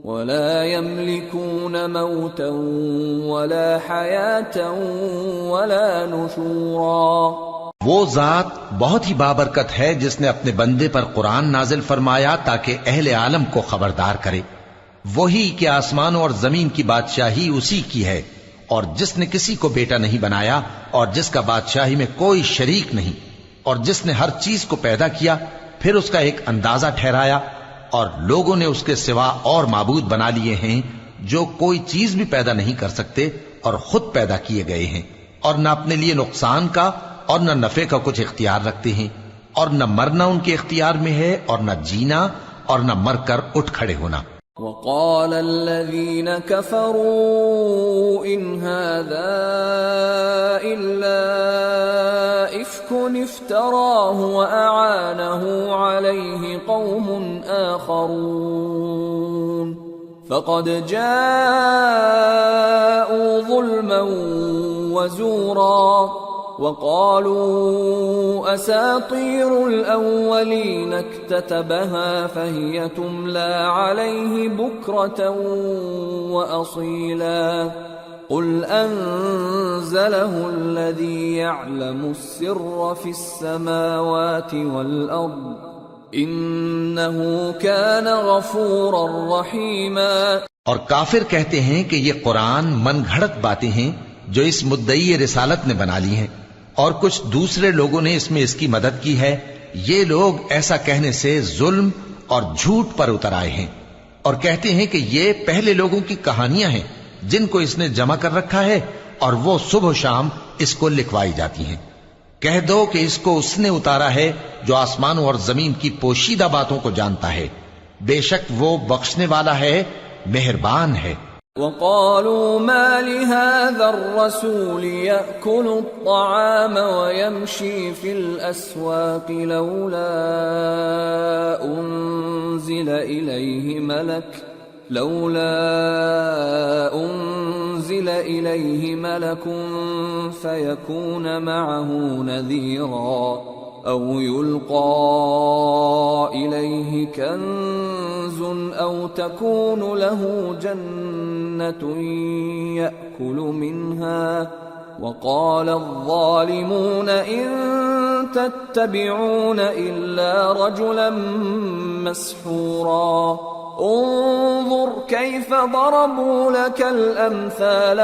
ولا يملكون موتا ولا حياة ولا نشورا۔ وہ ذات بہت ہی بابرکت ہے جس نے اپنے بندے پر قرآن نازل فرمایا تاکہ اہل عالم کو خبردار کرے، وہی کہ آسمانوں اور زمین کی بادشاہی اسی کی ہے، اور جس نے کسی کو بیٹا نہیں بنایا اور جس کا بادشاہی میں کوئی شریک نہیں اور جس نے ہر چیز کو پیدا کیا پھر اس کا ایک اندازہ ٹھہرایا اور لوگوں نے اس کے سوا اور معبود بنا لیے ہیں جو کوئی چیز بھی پیدا نہیں کر سکتے اور خود پیدا کیے گئے ہیں اور نہ اپنے لیے نقصان کا اور نہ نفع کا کچھ اختیار رکھتے ہیں اور نہ مرنا ان کے اختیار میں ہے اور نہ جینا اور نہ مر کر اٹھ کھڑے ہونا. وقال الذين كفروا إن هذا إلا إفك افتراه وأعانه عليه قوم آخرون فقد جاءوا ظلما وزورا وقالوا أساطير الأولين اكتتبها فهي تملى عليه بكرة وأصيلا قل أنزله الذي يعلم السر في السماوات والأرض إنه كان غفورا رحيما. اور کافر کہتے ہیں کہ یہ قرآن من گھڑت باتیں ہیں جو اس مدعی رسالت نے بنا لی ہیں اور کچھ دوسرے لوگوں نے اس میں اس کی مدد کی ہے. یہ لوگ ایسا کہنے سے ظلم اور جھوٹ پر اتر آئے ہیں اور کہتے ہیں کہ یہ پہلے لوگوں کی کہانیاں ہیں جن کو اس نے جمع کر رکھا ہے اور وہ صبح و شام اس کو لکھوائی جاتی ہیں. کہہ دو کہ اس کو اس نے اتارا ہے جو آسمانوں اور زمین کی پوشیدہ باتوں کو جانتا ہے. بے شک وہ بخشنے والا ہے، مہربان ہے. وقالوا ما لهذا الرسول يأكل الطعام ويمشي في الأسواق لولا أنزل إليه ملك فيكون معه نذيرا أو يلقى إليه كنز أو تكون له جنة يأكل منها وقال الظالمون إن تتبعون إلا رجلا مسحورا انظر كيف ضربوا لك الأمثال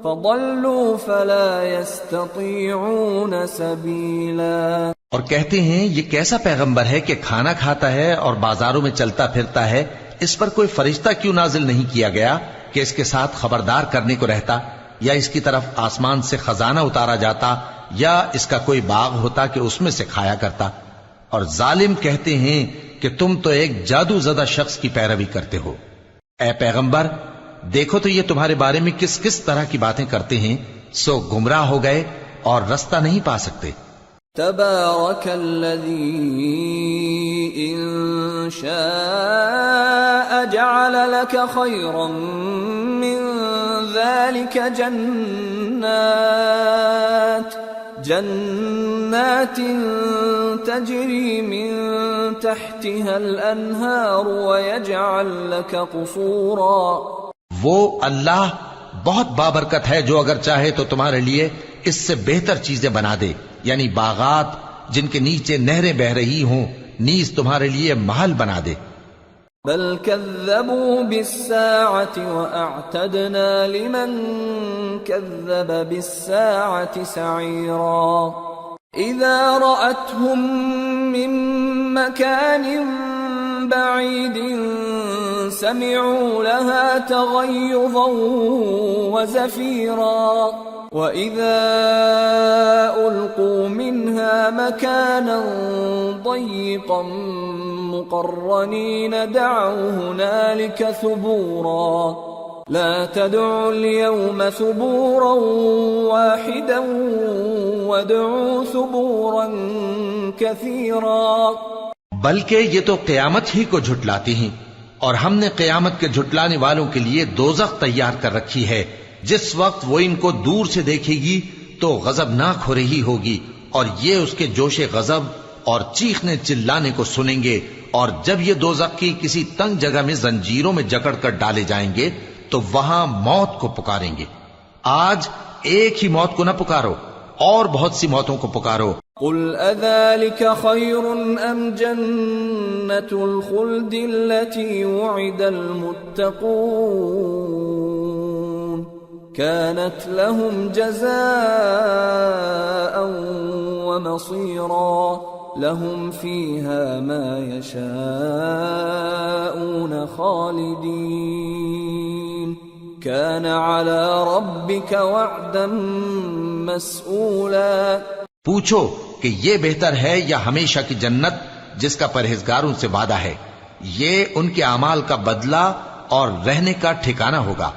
فضلوا فلا يستطيعون سبيلا. اور کہتے ہیں یہ کیسا پیغمبر ہے کہ کھانا کھاتا ہے اور بازاروں میں چلتا پھرتا ہے، اس پر کوئی فرشتہ کیوں نازل نہیں کیا گیا کہ اس کے ساتھ خبردار کرنے کو رہتا، یا اس کی طرف آسمان سے خزانہ اتارا جاتا، یا اس کا کوئی باغ ہوتا کہ اس میں سے کھایا کرتا. اور ظالم کہتے ہیں کہ تم تو ایک جادو زدہ شخص کی پیروی کرتے ہو. اے پیغمبر دیکھو تو یہ تمہارے بارے میں کس کس طرح کی باتیں کرتے ہیں، سو گمراہ ہو گئے اور رستہ نہیں پا سکتے. تبارك الذي إن شاء جعل لك خيرا من ذلك جنات تجري من تحتها الأنهار ويجعل لك قصورا. وہ اللہ بہت بابرکت ہے جو اگر چاہے تو تمہارے لیے اس سے بہتر چیزیں بنا دے، یعنی باغات جن کے نیچے نہریں بہ رہی ہوں، نیز تمہارے لیے محل بنا دے. بل كذبوا بالساعة وأعتدنا لمن كذب بالساعة سعيرا. إذا رأتهم من مكان بعيد سمعوا لها تغيظا وزفيرا وإذا ألقوا منها مكانا ضيقا مقرنين دعوا هنالك ثبورا لا تدعوا اليوم ثبورا واحدا وادعوا ثبورا كثيرا. بلکہ یہ تو قیامت ہی کو جھٹلاتی ہیں، اور ہم نے قیامت کے جھٹلانے والوں کے لیے دوزخ تیار کر رکھی ہے. جس وقت وہ ان کو دور سے دیکھے گی تو غضبناک ہو رہی ہوگی، اور یہ اس کے جوش غضب اور چیخنے چلانے کو سنیں گے. اور جب یہ دوزخ کی کسی تنگ جگہ میں زنجیروں میں جکڑ کر ڈالے جائیں گے تو وہاں موت کو پکاریں گے. آج ایک ہی موت کو نہ پکارو، اور بہت سی موتوں کو پکارو. قل اذلك خير ام جنة الخلد التي وعد المتقون كانت لهم جزاء ومصيرا لهم فيها ما يشاءون خالدين كان على ربك وعدا مسئولا. پوچھو کہ یہ بہتر ہے یا ہمیشہ کی جنت جس کا پرہیزگاروں سے وعدہ ہے؟ یہ ان کے اعمال کا بدلہ اور رہنے کا ٹھکانہ ہوگا.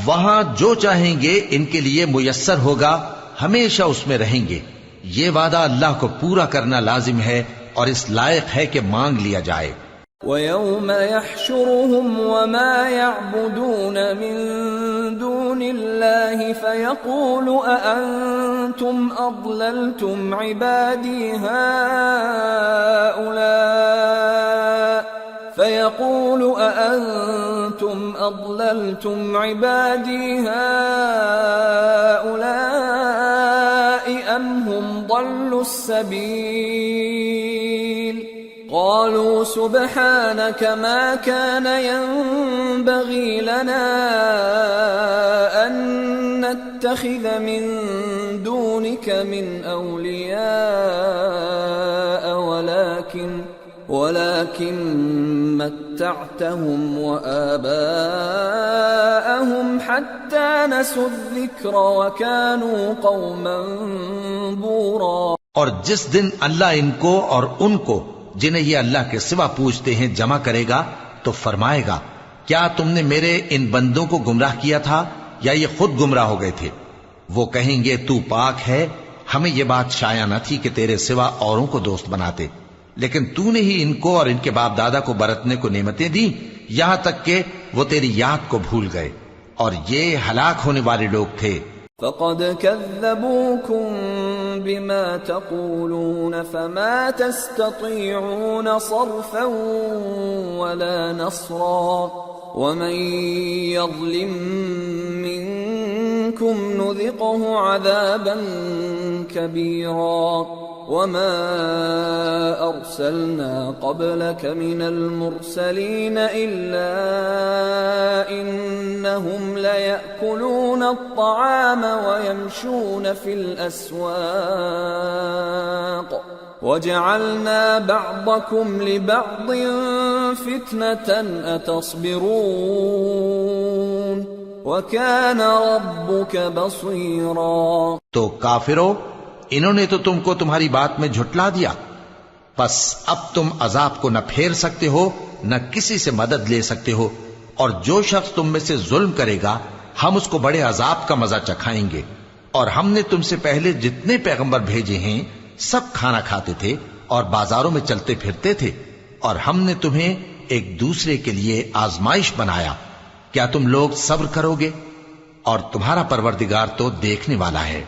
وہاں جو چاہیں گے ان کے لیے میسر ہوگا، ہمیشہ اس میں رہیں گے. یہ وعدہ اللہ کو پورا کرنا لازم ہے اور اس لائق ہے کہ مانگ لیا جائے. وَيَوْمَ يَحْشُرُهُمْ وَمَا يَعْبُدُونَ مِن دُونِ اللَّهِ فَيَقُولُ أَأَنْتُمْ أَضْلَلْتُمْ عِبَادِي هَؤُلَاءِ أَمْ هُمْ ضَلُّوا السَّبِيلَ قالوا سبحانك ما كان ينبغي لنا أن نتخذ من دونك من أولياء ولكن متعتهم وآباءهم حتى نسوا الذكر وكانوا قوما بورا. اور جس دن اللہ ان کو اور ان کو جنہیں یہ اللہ کے سوا پوچھتے ہیں جمع کرے گا تو فرمائے گا، کیا تم نے میرے ان بندوں کو گمراہ کیا تھا یا یہ خود گمراہ ہو گئے تھے؟ وہ کہیں گے تو پاک ہے، ہمیں یہ بات شایع نہ تھی کہ تیرے سوا اوروں کو دوست بناتے، لیکن تو نے ہی ان کو اور ان کے باپ دادا کو برتنے کو نعمتیں دی یہاں تک کہ وہ تیری یاد کو بھول گئے، اور یہ ہلاک ہونے والے لوگ تھے. فقد كذبوكم بما تقولون فما تستطيعون صرفا ولا نصرا ومن يظلم منكم نذقه عذابا كبيرا. وما أرسلنا قبلك من المرسلين إلا إنهم ليأكلون الطعام ويمشون في الأسواق وجعلنا بعضكم لبعض فتنة أتصبرون وكان ربك بصيرا. تو کافرو، انہوں نے تو تم کو تمہاری بات میں جھٹلا دیا، بس اب تم عذاب کو نہ پھیر سکتے ہو نہ کسی سے مدد لے سکتے ہو، اور جو شخص تم میں سے ظلم کرے گا ہم اس کو بڑے عذاب کا مزہ چکھائیں گے. اور ہم نے تم سے پہلے جتنے پیغمبر بھیجے ہیں سب کھانا کھاتے تھے اور بازاروں میں چلتے پھرتے تھے، اور ہم نے تمہیں ایک دوسرے کے لیے آزمائش بنایا. کیا تم لوگ صبر کرو گے؟ اور تمہارا پروردگار تو دیکھنے والا ہے.